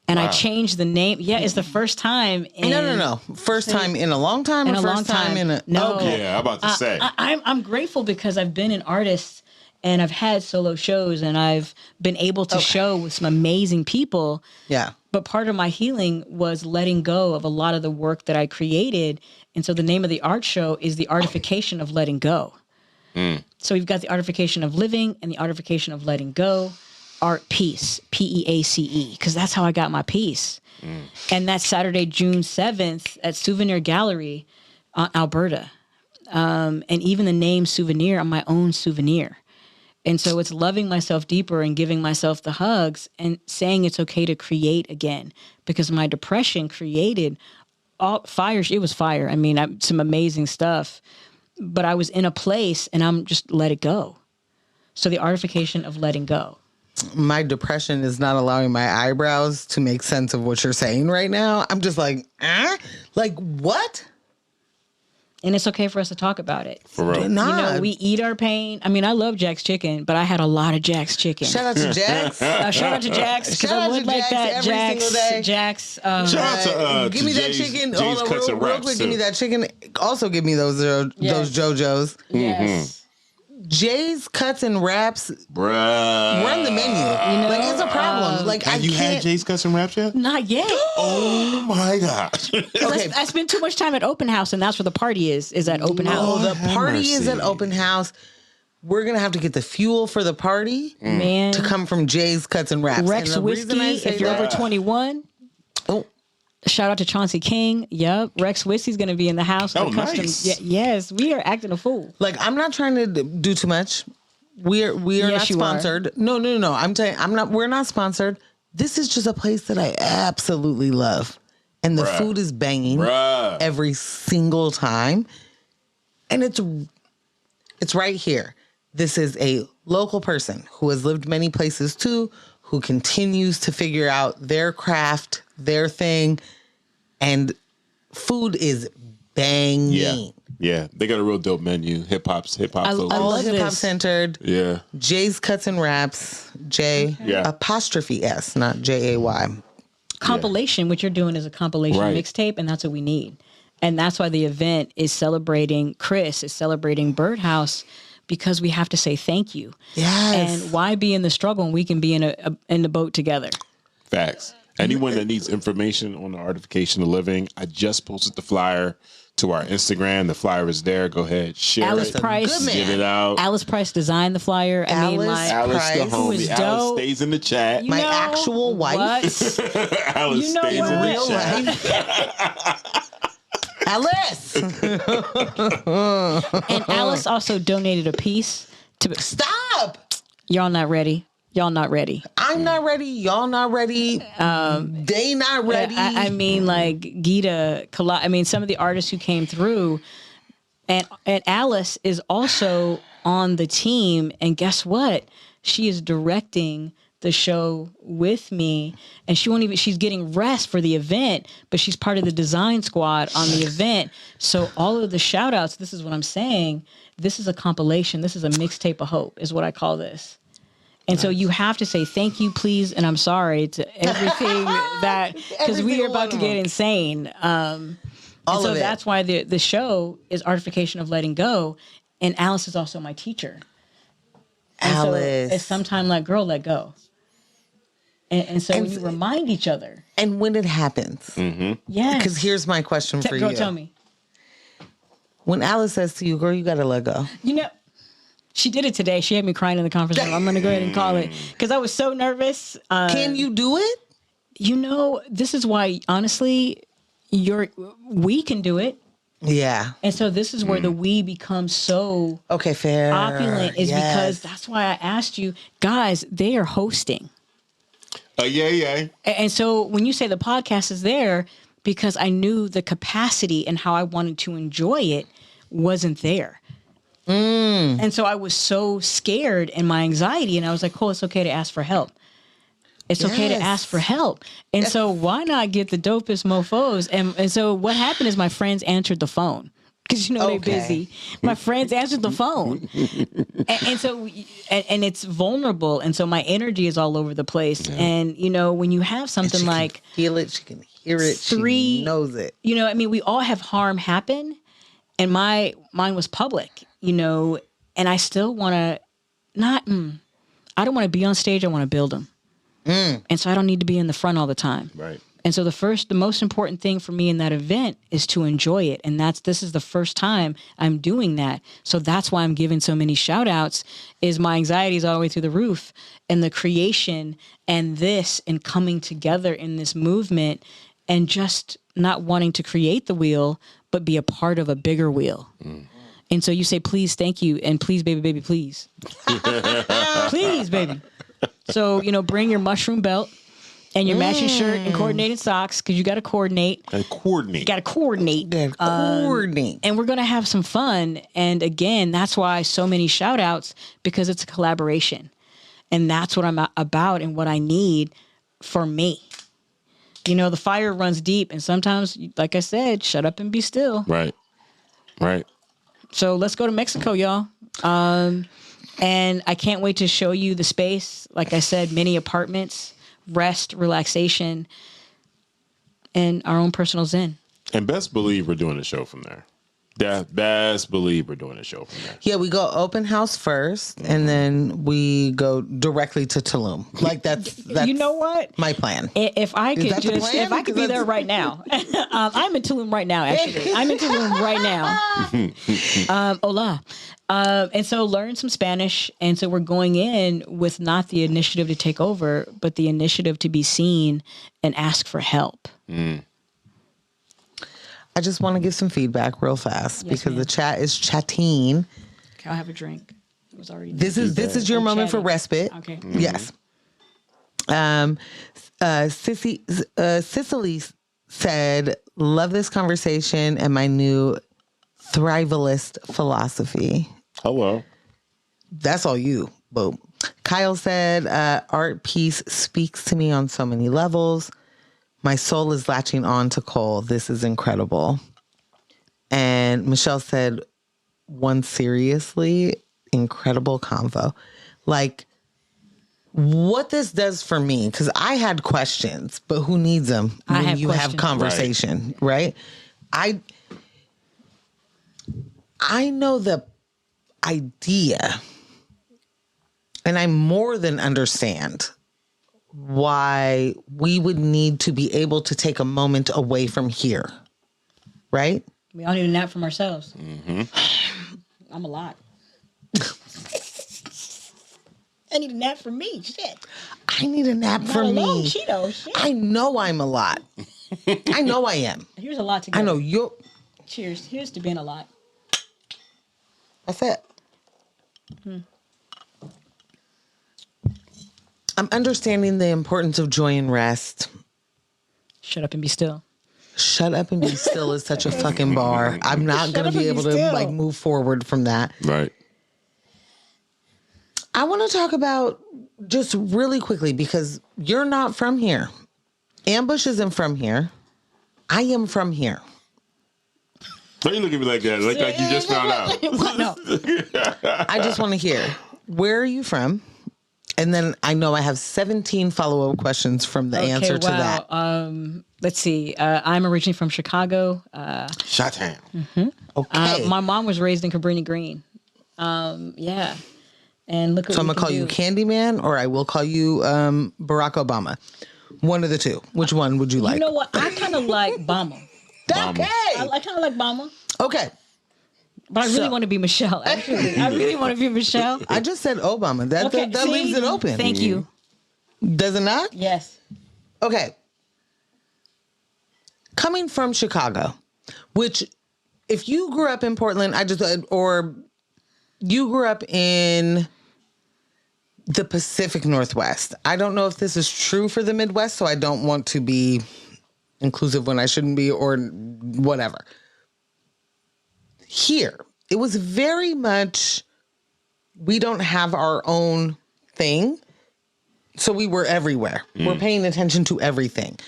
And I changed the name. Yeah, it's the first time. No. First time in a long time. In or a long first time in a no. Okay. Yeah, I'm about to say. I'm grateful because I've been an artist and I've had solo shows and I've been able to show with some amazing people. Yeah. But part of my healing was letting go of a lot of the work that I created. And so the name of the art show is the Artification of Letting Go. So we've got the Artification of Living and the Artification of Letting Go. Art Peace, Peace, because that's how I got my peace. And that's Saturday, June 7th at Souvenir Gallery, Alberta. And even the name Souvenir, I'm my own souvenir. And so it's loving myself deeper and giving myself the hugs and saying it's okay to create again, because my depression created fire. It was fire. I mean, some amazing stuff, but I was in a place and I'm just let it go. So the Artification of Letting Go. My depression is not allowing my eyebrows to make sense of what you're saying right now. I'm just like, like what? And it's okay for us to talk about it. For real. You know, we eat our pain. I mean, I love Jack's Chicken, but I had a lot of Jack's Chicken. Shout out to Jax. Shout out to Jax. Shout out to Jax every single day. Jax. Shout out to give me that chicken. Hold on, real quick. Give me that chicken. Also, give me those JoJo's. Yes. Jay's Cuts and Wraps, Bruh. run the menu. You know, like it's a problem. Like Have I you can't. had Jay's Cuts and Wraps yet? Not yet. Oh my gosh. Okay. I spend too much time at OpenHaus, and that's where the party is at OpenHaus. Oh, the have party is mercy. at OpenHaus. We're gonna have to get the fuel for the party Man. to come from Jay's Cuts and Wraps. Rex And the reason I Whiskey, say if you're that- over 21. Oh. Shout out to Chauncey King. Yep. Rex Whiskey's going to be in the house. Oh, with nice. Yes, we are acting a fool. Like I'm not trying to do too much. We are Yes, not you sponsored. No. I'm telling you, I'm not. We're not sponsored. This is just a place that I absolutely love, and the food is banging every single time, and it's right here. This is a local person who has lived many places too, who continues to figure out their craft, their thing, and food is banging. Yeah, they got a real dope menu. Hip hop focused. All love hip hop this. centered. Yeah. Jay's Cuts and Wraps. J apostrophe S, not JAY. Compilation, what you're doing is a compilation Right. mixtape, and that's what we need. And that's why the event is celebrating Chris, is celebrating Birdhouse, because we have to say thank you. Yes. And why be in the struggle when we can be in the boat together? Facts. Anyone that needs information on the artification of living, I just posted the flyer to our Instagram. The flyer is there. Go ahead, share Alice it. Price, Get it out. Alice Price designed the flyer. Alice, the Who homie. is Alice dope. stays in the chat. My actual wife. What? Alice You know stays what? in the Real chat. Alice. And Alice also donated a piece to. Stop. Y'all not ready. Y'all not ready. I'm not ready. Y'all not ready. They not ready. I mean, like Gita, I mean, some of the artists who came through, and Alice is also on the team. And guess what? She is directing the show with me, and she's getting rest for the event, but she's part of the design squad on the event. So all of the shout outs, this is what I'm saying. This is a compilation. This is a mixtape of hope is what I call this. And so you have to say thank you, please, and I'm sorry to everything that, because we are about to get insane. And so that's why the show is Artification of Letting Go, and Alice is also my teacher. And Alice. so it's sometime like, girl, let go. And so when you remind each other. And when it happens. Yes. Because here's my question for you. Girl, tell me. When Alice says to you, girl, you got to let go. You know, she did it today. She had me crying in the conference room. I'm going to go ahead and call it because I was so nervous. Can you do it? You know, this is why, honestly, we can do it. Yeah. And so this is where the we becomes so fair. opulent is because that's why I asked you, guys, they are hosting. Yeah. And so when you say the podcast is there, because I knew the capacity and how I wanted to enjoy it wasn't there. And so I was so scared in my anxiety, and I was like, cool, it's okay to ask for help. It's okay to ask for help. And so why not get the dopest mofos? And so what happened is my friends answered the phone. Because, you know, they're busy. My friends answered the phone. and so it's vulnerable. And so my energy is all over the place. Yeah. And, you know, when you have something she like... can feel it. She can hear it. She knows it. You know, I mean, we all have harm happen. And mine was public, you know, and I still want to I don't want to be on stage. I want to build them. And so I don't need to be in the front all the time. Right. And so the most important thing for me in that event is to enjoy it. And this is the first time I'm doing that. So that's why I'm giving so many shout outs is my anxiety is all the way through the roof, and the creation and this and coming together in this movement and just not wanting to create the wheel, but be a part of a bigger wheel. And so you say, please, thank you. And please, baby, please. Please, baby. So, you know, bring your mushroom belt and your matching shirt and coordinated socks, because you got to coordinate. You got to coordinate. And we're going to have some fun. And again, that's why so many shout outs, because it's a collaboration. And that's what I'm about and what I need for me. You know, the fire runs deep, and sometimes, like I said, shut up and be still. Right. So let's go to Mexico, y'all. And I can't wait to show you the space. Like I said, many apartments, rest, relaxation, and our own personal zen. And best believe we're doing a show from there. Best believe we're doing a show from there. Yeah, we go open house first, and then we go directly to Tulum. Like that's you know what? My plan. If I could be there right now. I'm in Tulum right now, actually. I'm in Tulum right now. Hola. And so learn some Spanish. And so we're going in with not the initiative to take over, but the initiative to be seen and ask for help. I just want to give some feedback real fast because the chat is chatting. Okay, I'll have a drink. It was already. This is your moment for respite. Okay. Yes. Cicely said, "Love this conversation and my new thrivalist philosophy." Hello. That's all you. Boom. Kyle said, "Art piece speaks to me on so many levels. My soul is latching on to Cole. This is incredible." And Michelle said, "One seriously incredible convo." Like, what this does for me, because I had questions, but who needs them when you have conversation, right? I know the idea, and I more than understand why we would need to be able to take a moment away from here. Right? We all need a nap from ourselves. Mm-hmm. I'm a lot. I need a nap from me. Shit. I need a nap from me. Cheeto. Shit. I know I'm a lot. I know I am. Here's a lot to go. I know you're. Cheers. Here's to being a lot. That's it. I'm understanding the importance of joy and rest. Shut up and be still. Shut up and be still is such a fucking bar. I'm not going to be able to like move forward from that. Right. I want to talk about just really quickly because you're not from here. Ambush isn't from here. I am from here. Why you look at me like that? Like you just found out. No. I just want to hear, where are you from? And then I know I have 17 follow-up questions from the answer to that. Let's see. I'm originally from Chicago. Chi-town. Mm-hmm. Okay. My mom was raised in Cabrini Green. Yeah. And look what so I'm going to call you Candyman or I will call you Barack Obama. One of the two. Which one would you like? You know what? I kind of like Obama. Okay. I kind of like Obama. Okay. But I really want to be Michelle, actually. I really want to be Michelle. I just said Obama. That leaves it open. Thank you. Does it not? Yes. Okay. Coming from Chicago, which if you grew up in Portland, or you grew up in the Pacific Northwest. I don't know if this is true for the Midwest, so I don't want to be inclusive when I shouldn't be or whatever. Here, it was very much, we don't have our own thing. So we were everywhere. We're paying attention to everything.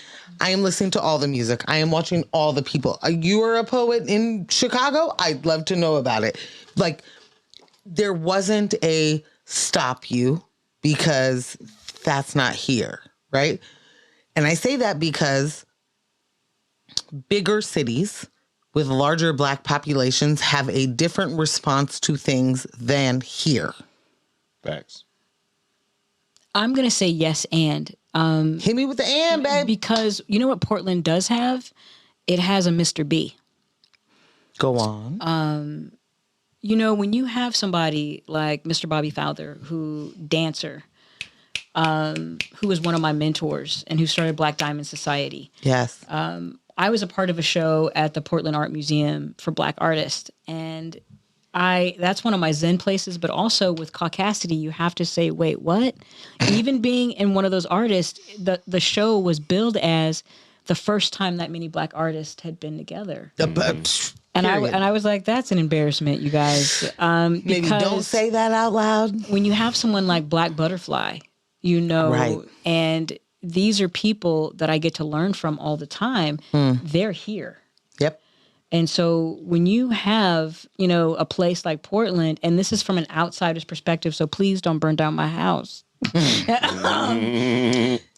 I am listening to all the music. I am watching all the people. You are a poet in Chicago? I'd love to know about it. Like, there wasn't a stop you because that's not here, right? And I say that because bigger cities with larger Black populations have a different response to things than here. Facts. I'm going to say yes and. Hit me with the and, babe. Because you know what Portland does have? It has a Mr. B. Go on. You know, when you have somebody like Mr. Bobby Fowler, dancer, who was one of my mentors and who started Black Diamond Society. Yes. I was a part of a show at the Portland Art Museum for Black artists. And that's one of my Zen places, but also with caucasity, you have to say, wait, what? Even being in one of those artists, the show was billed as the first time that many Black artists had been together. And I was like, that's an embarrassment, you guys. Maybe don't say that out loud. When you have someone like Black Butterfly, you know, right. And these are people that I get to learn from all the time. They're here. Yep. And so when you have, you know, a place like Portland, and this is from an outsider's perspective, so please don't burn down my house.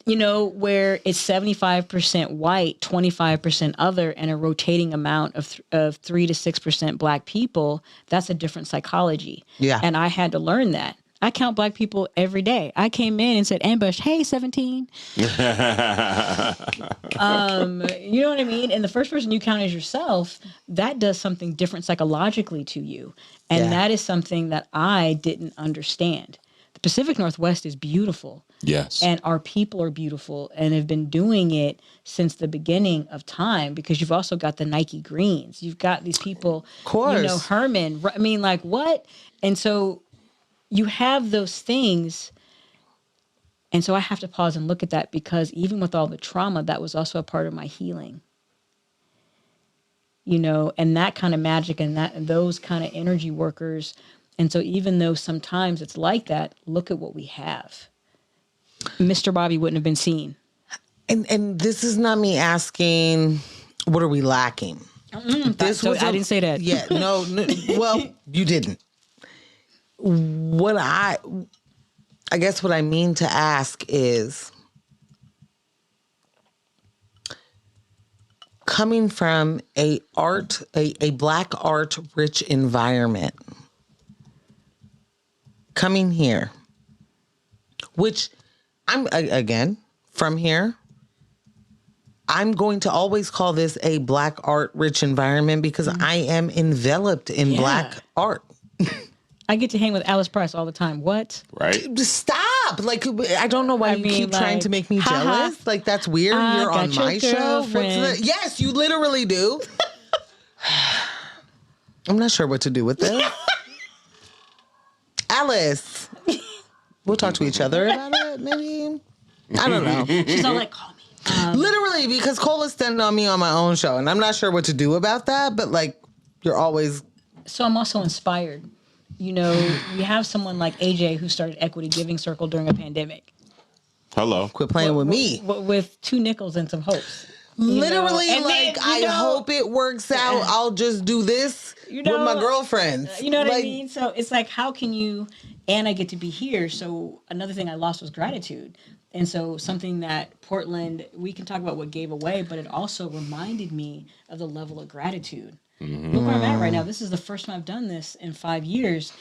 You know, where it's 75% white, 25% other, and a rotating amount of 3 to 6% Black people, that's a different psychology. Yeah. And I had to learn that. I count Black people every day. I came in and said, Ambush, hey, 17. You know what I mean? And the first person you count is yourself. That does something different psychologically to you. And that is something that I didn't understand. The Pacific Northwest is beautiful. Yes. And our people are beautiful and have been doing it since the beginning of time, because you've also got the Nike Greens. You've got these people, you know, Herman. I mean, like, what? And so you have those things. And so I have to pause and look at that, because even with all the trauma, that was also a part of my healing. You know, and that kind of magic and those kind of energy workers. And so even though sometimes it's like that, look at what we have. Mr. Bobby wouldn't have been seen. And this is not me asking, what are we lacking? I didn't say that. Yeah, no, well, you didn't. What I guess what I mean to ask is, coming from a Black art rich environment, coming here, which again, from here, I'm going to always call this a Black art rich environment because I am enveloped in Black art. I get to hang with Alice Price all the time. What? Right? Stop! Like, I don't know why you keep trying to make me jealous. Like, that's weird. You're on my show. Yes, you literally do. I'm not sure what to do with this. Alice, we'll talk to each other about it. Maybe. I don't know. She's all like, call me. Literally, because Cole is standing on me on my own show, and I'm not sure what to do about that. But like, you're always. So I'm also inspired. You know, we have someone like AJ who started Equity Giving Circle during a pandemic. Hello. Quit playing with me. With 2 nickels and some hopes. Literally, like, I hope it works out. I'll just do this with my girlfriends. You know what I mean? So it's like, how can you, and I get to be here. So another thing I lost was gratitude. And so something that Portland, we can talk about what gave away, but it also reminded me of the level of gratitude. Mm-hmm. Look where I'm at right now. This is the first time I've done this in 5 years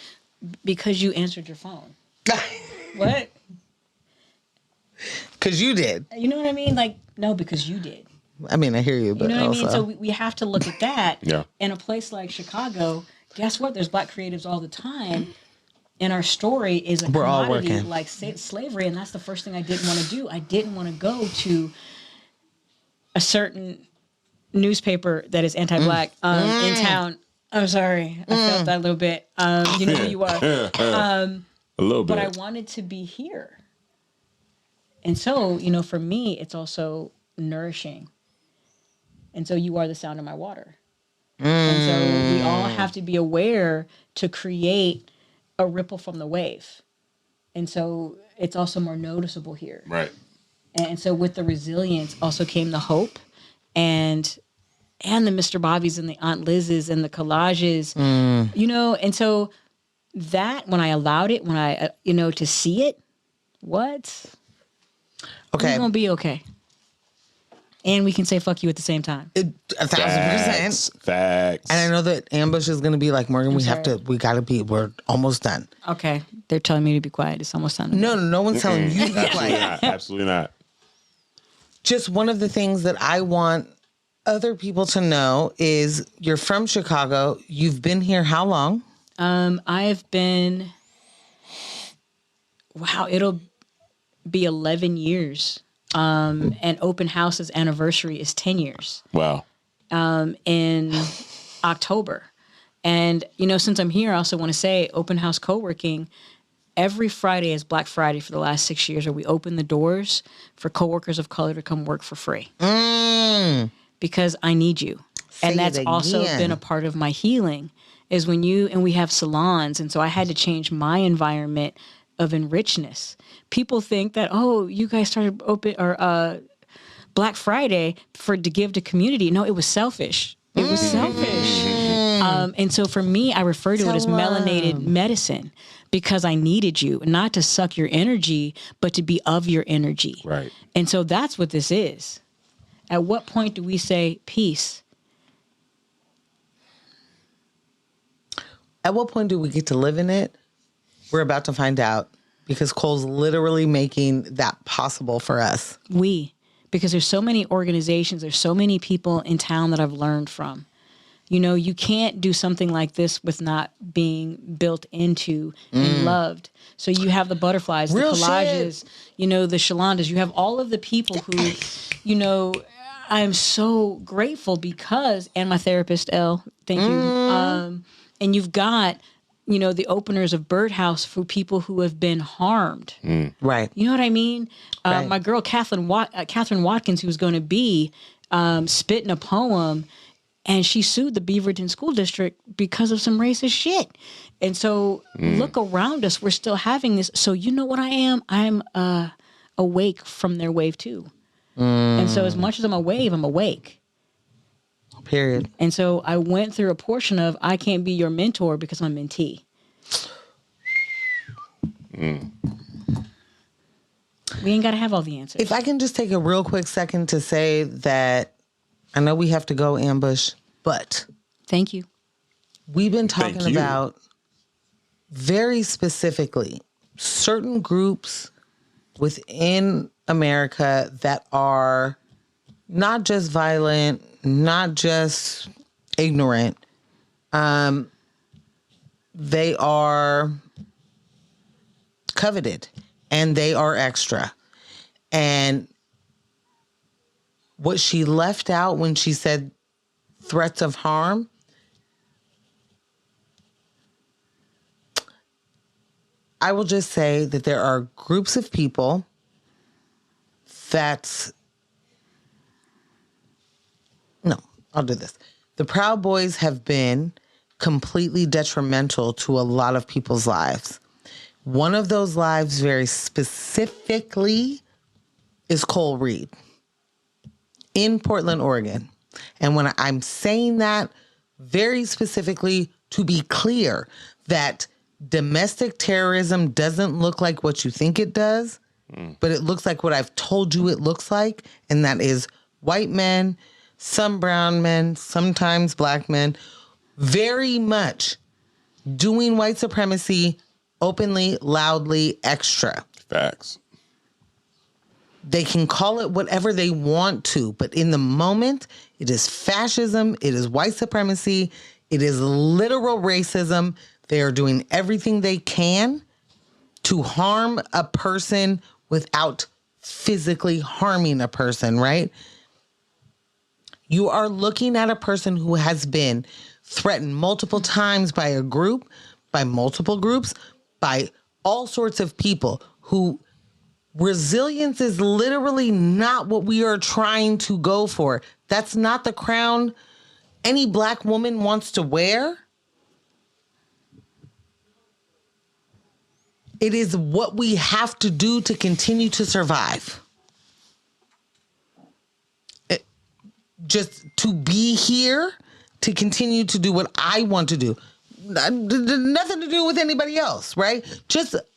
because you answered your phone. What? Because you did. You know what I mean? Like, no, because you did. I mean, I hear you, but you know what also... I mean? So we have to look at that. Yeah. In a place like Chicago, guess what? There's Black creatives all the time. And our story is a commodity like slavery. And that's the first thing I didn't want to do. I didn't want to go to a certain newspaper that is anti-Black in town. I'm sorry. I felt that a little bit. You know who you are. A little bit. But I wanted to be here. And so, you know, for me, it's also nourishing. And so you are the sound of my water. And so we all have to be aware to create a ripple from the wave. And so it's also more noticeable here. Right. And so with the resilience also came the hope and the Mr. Bobbies and the Aunt Liz's and the collages, you know, and so that when I allowed it, when I, you know, to see it, what? Okay. We're going to be okay. And we can say fuck you at the same time. 1,000%. Facts. And I know that Ambush is going to be like, Morgan, we're almost done. Okay. They're telling me to be quiet. It's almost done. No one's telling you to be Absolutely quiet. not. Absolutely not. Just one of the things that I want other people to know is you're from Chicago. You've been here how long? I've been, it'll be 11 years. And OpenHaus's anniversary is 10 years. Wow. In October. And, you know, since I'm here, I also want to say OpenHaus co-working, every Friday is Black Friday for the last 6 years, where we open the doors for coworkers of color to come work for free. Because I need you. And that's also been a part of my healing is when we have salons. And so I had to change my environment of enrichedness. People think that, oh, you guys started Black Friday to give to community. No, it was selfish. It was selfish. And so for me, I refer to it as melanated medicine because I needed you, not to suck your energy, but to be of your energy. Right. And so that's what this is. At what point do we say peace? At what point do we get to live in it? We're about to find out because Cole's literally making that possible for us. Because there's so many organizations, there's so many people in town that I've learned from. You know, you can't do something like this with not being built into and loved. So you have the butterflies, the collages, you know, the shalandas. You have all of the people who, you know, I'm so grateful because, and my therapist, Elle, thank you. And you've got, you know, the openers of Birdhouse for people who have been harmed. Right. You know what I mean? My girl, Catherine Watkins, who was going to be spitting a poem, and she sued the Beaverton School District because of some racist shit. And so look around us. We're still having this. So you know what I am? I'm awake from their wave too. And so as much as I'm a wave, I'm awake. Period. And so I went through a portion of I can't be your mentor because I'm a mentee. We ain't got to have all the answers. If I can just take a real quick second to say that I know we have to go, Ambush, but thank you. We've been talking about very specifically certain groups within America that are not just violent, not just ignorant. They are coveted and they are extra. And what she left out when she said threats of harm, I will just say that there are groups of people I'll do this. The Proud Boys have been completely detrimental to a lot of people's lives. One of those lives very specifically is Cole Reed in Portland, Oregon. And when I'm saying that very specifically, to be clear that domestic terrorism doesn't look like what you think it does, but it looks like what I've told you it looks like, and that is white men, some brown men, sometimes black men, very much doing white supremacy openly, loudly, extra. Facts. They can call it whatever they want to, but in the moment, it is fascism, it is white supremacy, it is literal racism. They are doing everything they can to harm a person without physically harming a person, right? You are looking at a person who has been threatened multiple times by a group, by multiple groups, by all sorts of people who resilience is literally not what we are trying to go for. That's not the crown any black woman wants to wear. It is what we have to do to continue to survive. Just to be here, to continue to do what I want to do. Nothing to do with anybody else, right?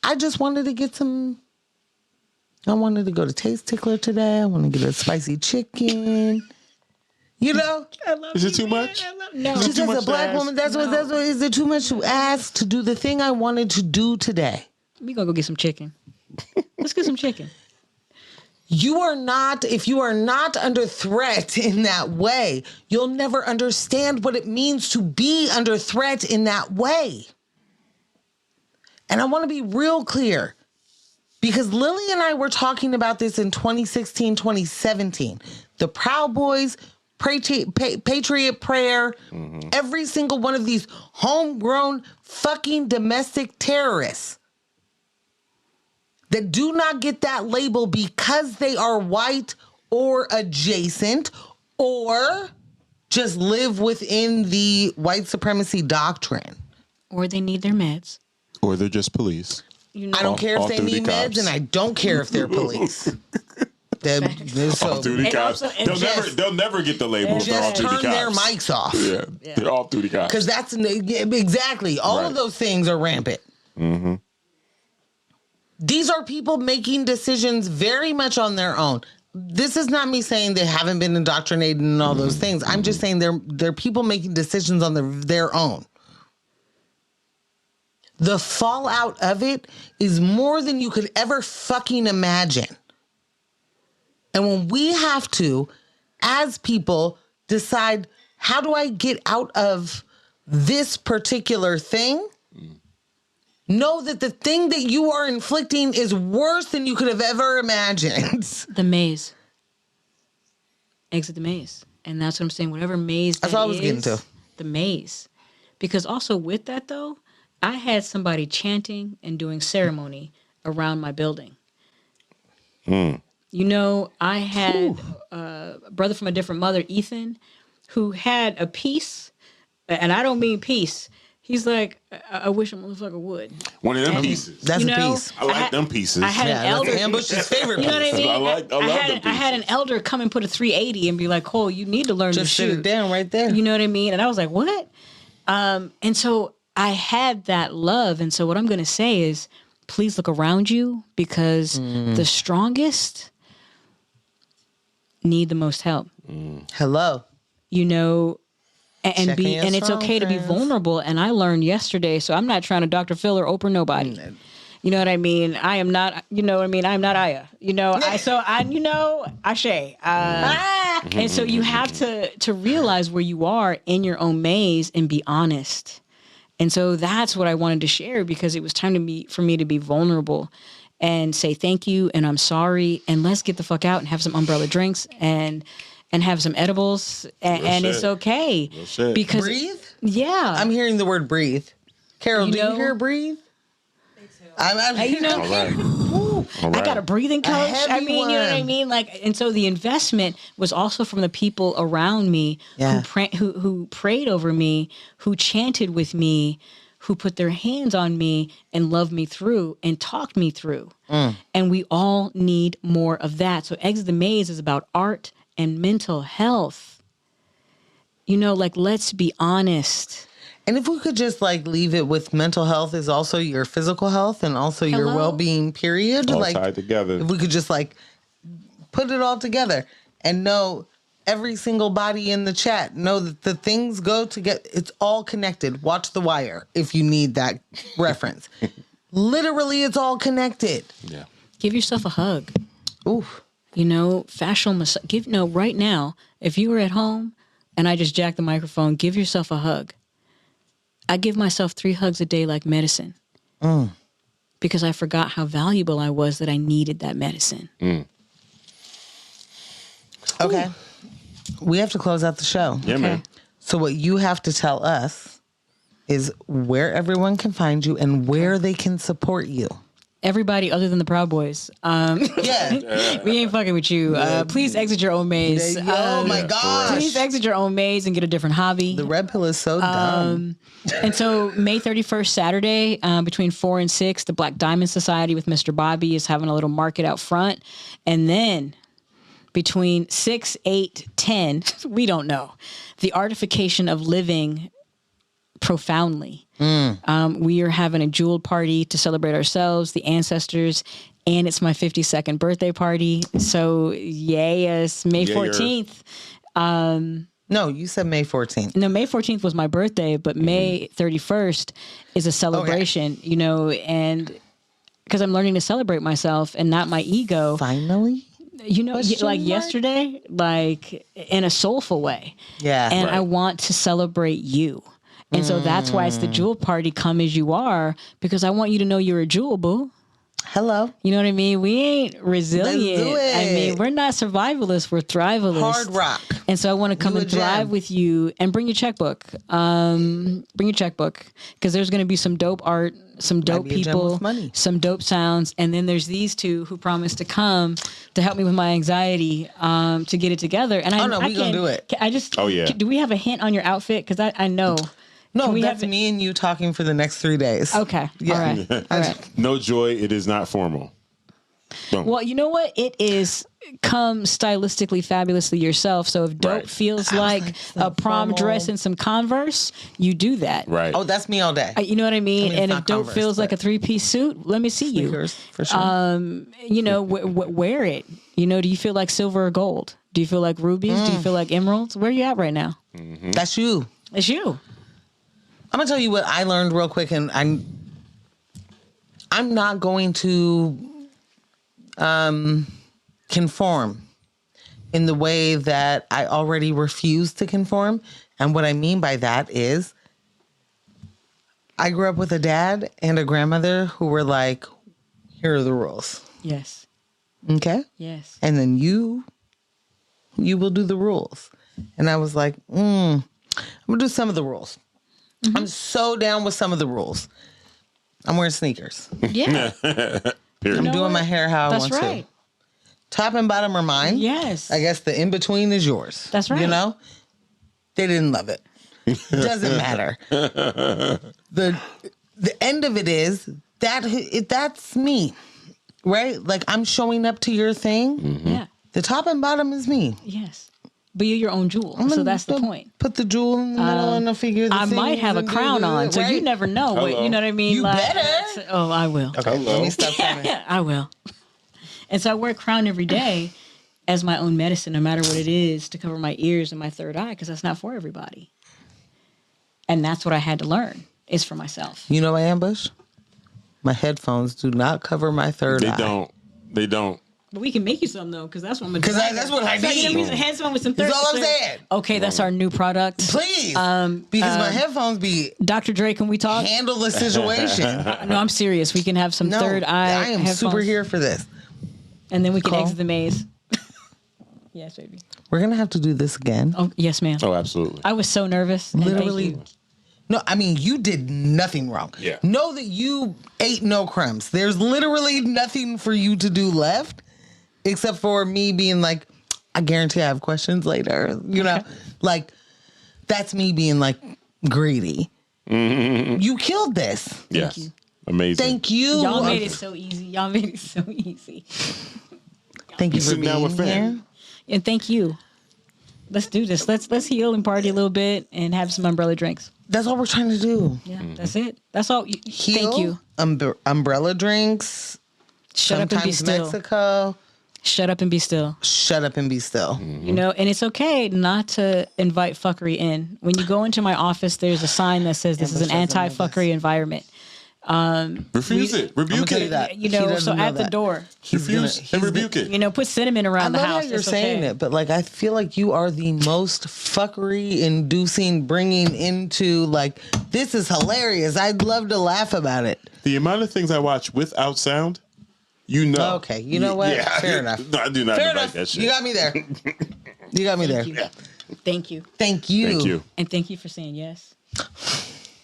I just wanted to get some. I wanted to go to Taste Tickler today. I want to get a spicy chicken. You know? Is it too much? No. Just as a black woman, that's what is it too much to ask to do the thing I wanted to do today? We gonna go get some chicken. Let's get some chicken. You are not, if you are not under threat in that way, you'll never understand what it means to be under threat in that way. And I want to be real clear, because Lily and I were talking about this in 2016, 2017. The Proud Boys, Patriot Prayer, every single one of these homegrown fucking domestic terrorists that do not get that label because they are white or adjacent or just live within the white supremacy doctrine. Or they need their meds. Or they're just police. You know, I don't care if they need meds, and I don't care if they're police. Off-duty cops. They'll never get the label if they're off-duty cops. Just turn their mics off. Yeah. They're off-duty cops. Because that's exactly. All of those things are rampant. Mm-hmm. These are people making decisions very much on their own. This is not me saying they haven't been indoctrinated and all those things. I'm just saying they're people making decisions on their own. The fallout of it is more than you could ever fucking imagine. And when we have to, as people, decide, how do I get out of this particular thing? Know that the thing that you are inflicting is worse than you could have ever imagined. The maze. Exit the maze. And that's what I'm saying. Whatever maze that's all I was getting to. The maze. Because also with that, though, I had somebody chanting and doing ceremony around my building. You know, I had a brother from a different mother, Ethan, who had a piece, and I don't mean peace. He's like, I wish a motherfucker would. One of them pieces. That's a piece. I like them pieces. I had an elder. Ambush's favorite You know what I mean? I love them pieces. I had an elder come and put a 380 and be like, Cole, you need to learn to shoot. Just sit it down right there. You know what I mean? And I was like, what? And so I had that love. And so what I'm going to say is, please look around you, because the strongest need the most help. Hello. You know, and it's okay to be vulnerable. And I learned yesterday, so I'm not trying to Dr. Phil or Oprah nobody. You know what I mean? I am not, you know what I mean? I'm not Aya. Ashe. And so you have to realize where you are in your own maze and be honest. And so that's what I wanted to share, because it was time for me to be vulnerable and say thank you and I'm sorry, and let's get the fuck out and have some umbrella drinks and have some edibles and it's okay. Because breathe? Yeah. I'm hearing the word breathe. Carol, do you hear breathe? You know, All right. I got a breathing coach. I mean, one. you know what I mean? Like, and so the investment was also from the people around me who prayed over me, who chanted with me, who put their hands on me and loved me through and talked me through. And we all need more of that. So Exit the Maze is about art and mental health. You know, like, let's be honest. And if we could just like leave it with mental health is also your physical health and also your well-being, period. All like tied together. If we could just like put it all together and know every single body in the chat, know that the things go together. It's all connected. Watch The Wire if you need that reference. Literally, it's all connected. Yeah. Give yourself a hug. Oof. You know, facial massage. Right now, if you were at home and I just jacked the microphone, give yourself a hug. I give myself 3 hugs a day like medicine. Because I forgot how valuable I was, that I needed that medicine. Okay. We have to close out the show. Yeah, man. So what you have to tell us is where everyone can find you and where they can support you. Everybody other than the Proud Boys. Yeah. We ain't fucking with you. Please exit your own maze. Oh my gosh. Please exit your own maze and get a different hobby. The red pill is so dumb. And so May 31st, Saturday, between 4 and 6, the Black Diamond Society with Mr. Bobby is having a little market out front. And then between 6, 8, 10, we don't know, the artification of living profoundly. We are having a jewel party to celebrate ourselves, the ancestors, and it's my 52nd birthday party. So yes, May 14th. No, you said May 14th. No, May 14th was my birthday, but May 31st is a celebration, you know, and because I'm learning to celebrate myself and not my ego. Finally? You know, like yesterday, like in a soulful way. Yeah. And I want to celebrate you. And so that's why it's the jewel party, come as you are, because I want you to know you're a jewel, boo. Hello. You know what I mean? We ain't resilient. Let's do it. I mean, we're not survivalists, we're thrivalists. Hard rock. And so I want to come and thrive with you, and bring your checkbook. Bring your checkbook, because there's going to be some dope art, some dope people, some dope sounds. And then there's these two who promised to come to help me with my anxiety, to get it together. And we're going to do it. Do we have a hint on your outfit? Because I know. No, that's me and you talking for the next 3 days. Okay. Yeah. All right. No joy. It is not formal. Boom. Well, you know what? It is come stylistically fabulously yourself. So if dope feels like a prom dress and some Converse, you do that. Right. Oh, that's me all day. You know what I mean? And if dope feels like a 3-piece suit, let me see you. For sure. You know, wear it. You know, do you feel like silver or gold? Do you feel like rubies? Do you feel like emeralds? Where are you at right now? Mm-hmm. That's you. It's you. I'm going to tell you what I learned real quick, and I'm not going to conform in the way that I already refuse to conform. And what I mean by that is I grew up with a dad and a grandmother who were like, here are the rules. Yes. Okay? Yes. And then you will do the rules. And I was like, I'm going to do some of the rules. Mm-hmm. I'm so down with some of the rules. I'm wearing sneakers. Yeah. I'm doing my hair how I want to. Top and bottom are mine. Yes. I guess the in-between is yours. That's right. You know? They didn't love it. Doesn't matter. The end of it is that's me. Right? Like, I'm showing up to your thing. Mm-hmm. Yeah. The top and bottom is me. Yes. But you're your own jewel, so that's the point. Put the jewel in the middle and I'll figure the I might have a crown on, so you never know. What, you know what I mean? You better. Oh, I will. Okay, let me stop coming. I will. And so I wear a crown every day as my own medicine, no matter what it is, to cover my ears and my third eye, because that's not for everybody. And that's what I had to learn, is for myself. You know, Ambush, My headphones do not cover my third eye. They don't. But we can make you some though, because that's what I'm. Because that's what I need. Use a headphone with some. That's all I'm saying. Okay, that's our new product. Please, because my headphones be. Dr. Dre, can we talk? Handle the situation. No, I'm serious. We can have some third eye. I am headphones. super here for this. And then we can exit the maze. Yes, baby. We're gonna have to do this again. Oh yes, ma'am. Oh, absolutely. I was so nervous. Literally. No, I mean, you did nothing wrong. Yeah. Know that you ate no crumbs. There's literally nothing for you to do left except for me being like, I guarantee I have questions later. You know, like that's me being like greedy. Mm-hmm. You killed this. Yes. Thank you. Amazing. Thank you. Y'all made it so easy. Y'all made it so easy. Thank you for sitting down being with here. And thank you. Let's do this. Let's heal and party a little bit and have some umbrella drinks. That's all we're trying to do. Yeah, that's it. That's all. Heal, thank you. Umbrella drinks. Shut up and be still. Mexico. Shut up and be still. Shut up and be still. Mm-hmm. You know, and it's okay not to invite fuckery in. When you go into my office, there's a sign that says this is an anti-fuckery environment. Refuse it. Rebuke it. That. You know, so at the door, Refuse and rebuke it. you know, put cinnamon around the I love house. how you're It's saying okay. it, but like I feel like you are the most fuckery inducing, bringing into like this is hilarious. I'd love to laugh about it. The amount of things I watch without sound, you know. Okay, you know what? Yeah. Fair enough. No, I do not Fair invite enough. that shit. You got me there. You got me there. Thank you. Thank you. Thank you. Thank you. And thank you for saying yes.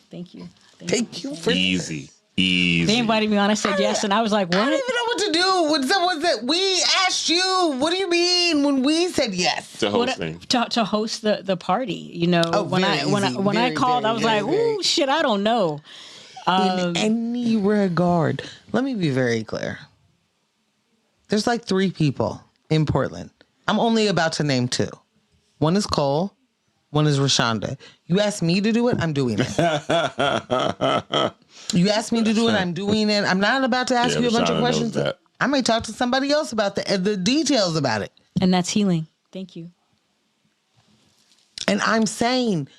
Thank you. Thank you for Easy. They invited me on. I said yes, and I was like, I "What?" don't even know what to do when someone said we asked you. What do you mean when we said yes? It's a hosting. To host the party. You know, when very I easy. called, Very, I was very, like, very. "Ooh, shit, I don't know." In any regard, let me be very clear. There's like 3 people in Portland. I'm only about to name 2. One is Cole. One is Rashonda. You asked me to do it, I'm doing it. You asked me to do it, I'm doing it. I'm not about to ask you a bunch of Rashonda knows questions. that. I may talk to somebody else about the details about it. And that's healing. Thank you. And I'm saying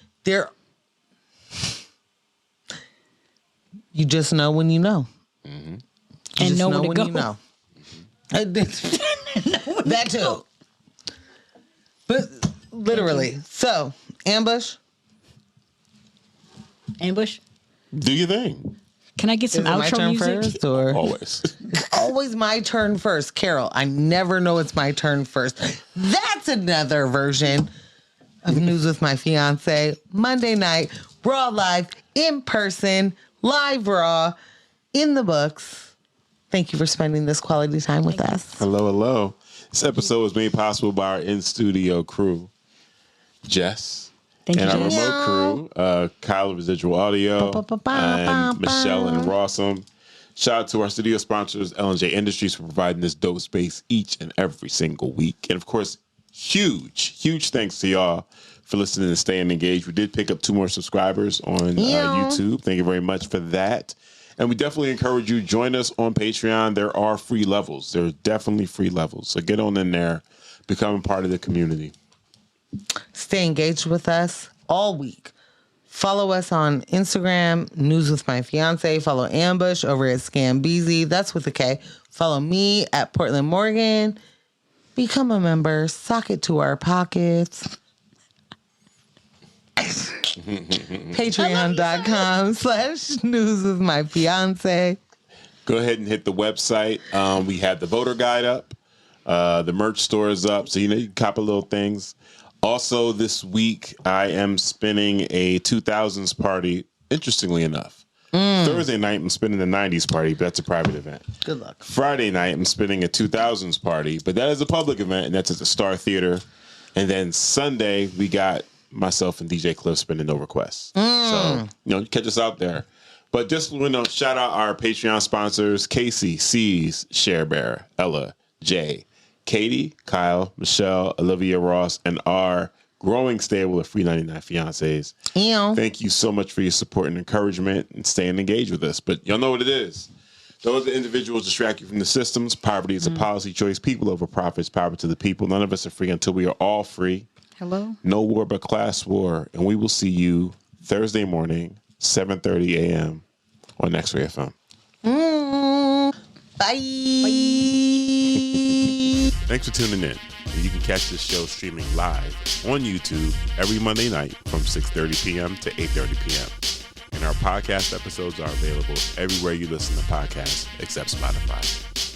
you just know when you know. Mm-hmm. You And just know when to when go. you know. That too. But literally. So, Ambush. Ambush. Do your thing. Can I get some Is it my outro turn music? first or Always. always my turn first? Carol, I never know it's my turn first. That's another version of News with My Fiance. Monday night, Raw Live, in person, live Raw, in the books. Thank you for spending this quality time with us. Hello, hello. This episode was made possible by our in-studio crew, Jess. Thank And you, our Jess. remote crew, Kyle of Residual Audio, and Michelle and Rossum. Shout out to our studio sponsors, L&J Industries, for providing this dope space each and every single week. And of course, huge thanks to y'all for listening and staying engaged. We did pick up 2 more subscribers on YouTube. Thank you very much for that. And we definitely encourage you, join us on Patreon. There are free levels. There are definitely free levels. So get on in there, become a part of the community. Stay engaged with us all week. Follow us on Instagram, News with My Fiance. Follow Ambush over at Scambeezy. That's with a K. Follow me at Portland Morgan. Become a member. Sock it to our pockets. Patreon.com/News with My Fiance. Go ahead and hit the website. We have the voter guide up. The merch store is up. So, you can cop a little things. Also, this week, I am spinning a 2000s party, interestingly enough. Thursday night, I'm spinning the 90s party, but that's a private event. Good luck. Friday night, I'm spinning a 2000s party, but that is a public event, and that's at the Star Theater. And then Sunday, we got myself and DJ Cliff spinning No Requests. So, catch us out there. But just shout out our Patreon sponsors, Casey, C's, Sharebear, Ella, Jay, Katie, Kyle, Michelle, Olivia Ross, and our growing stable of free 99 fiancés. Ew. Thank you so much for your support and encouragement and staying engaged with us. But y'all know what it is. Those individuals distract you from the systems. Poverty is a policy choice. People over profits, power to the people. None of us are free until we are all free. Hello. No war but class war. And we will see you Thursday morning, 7:30 a.m. on X-Ray FM. Bye. Thanks for tuning in. And you can catch this show streaming live on YouTube every Monday night from 6:30 p.m. to 8:30 p.m. And our podcast episodes are available everywhere you listen to podcasts except Spotify.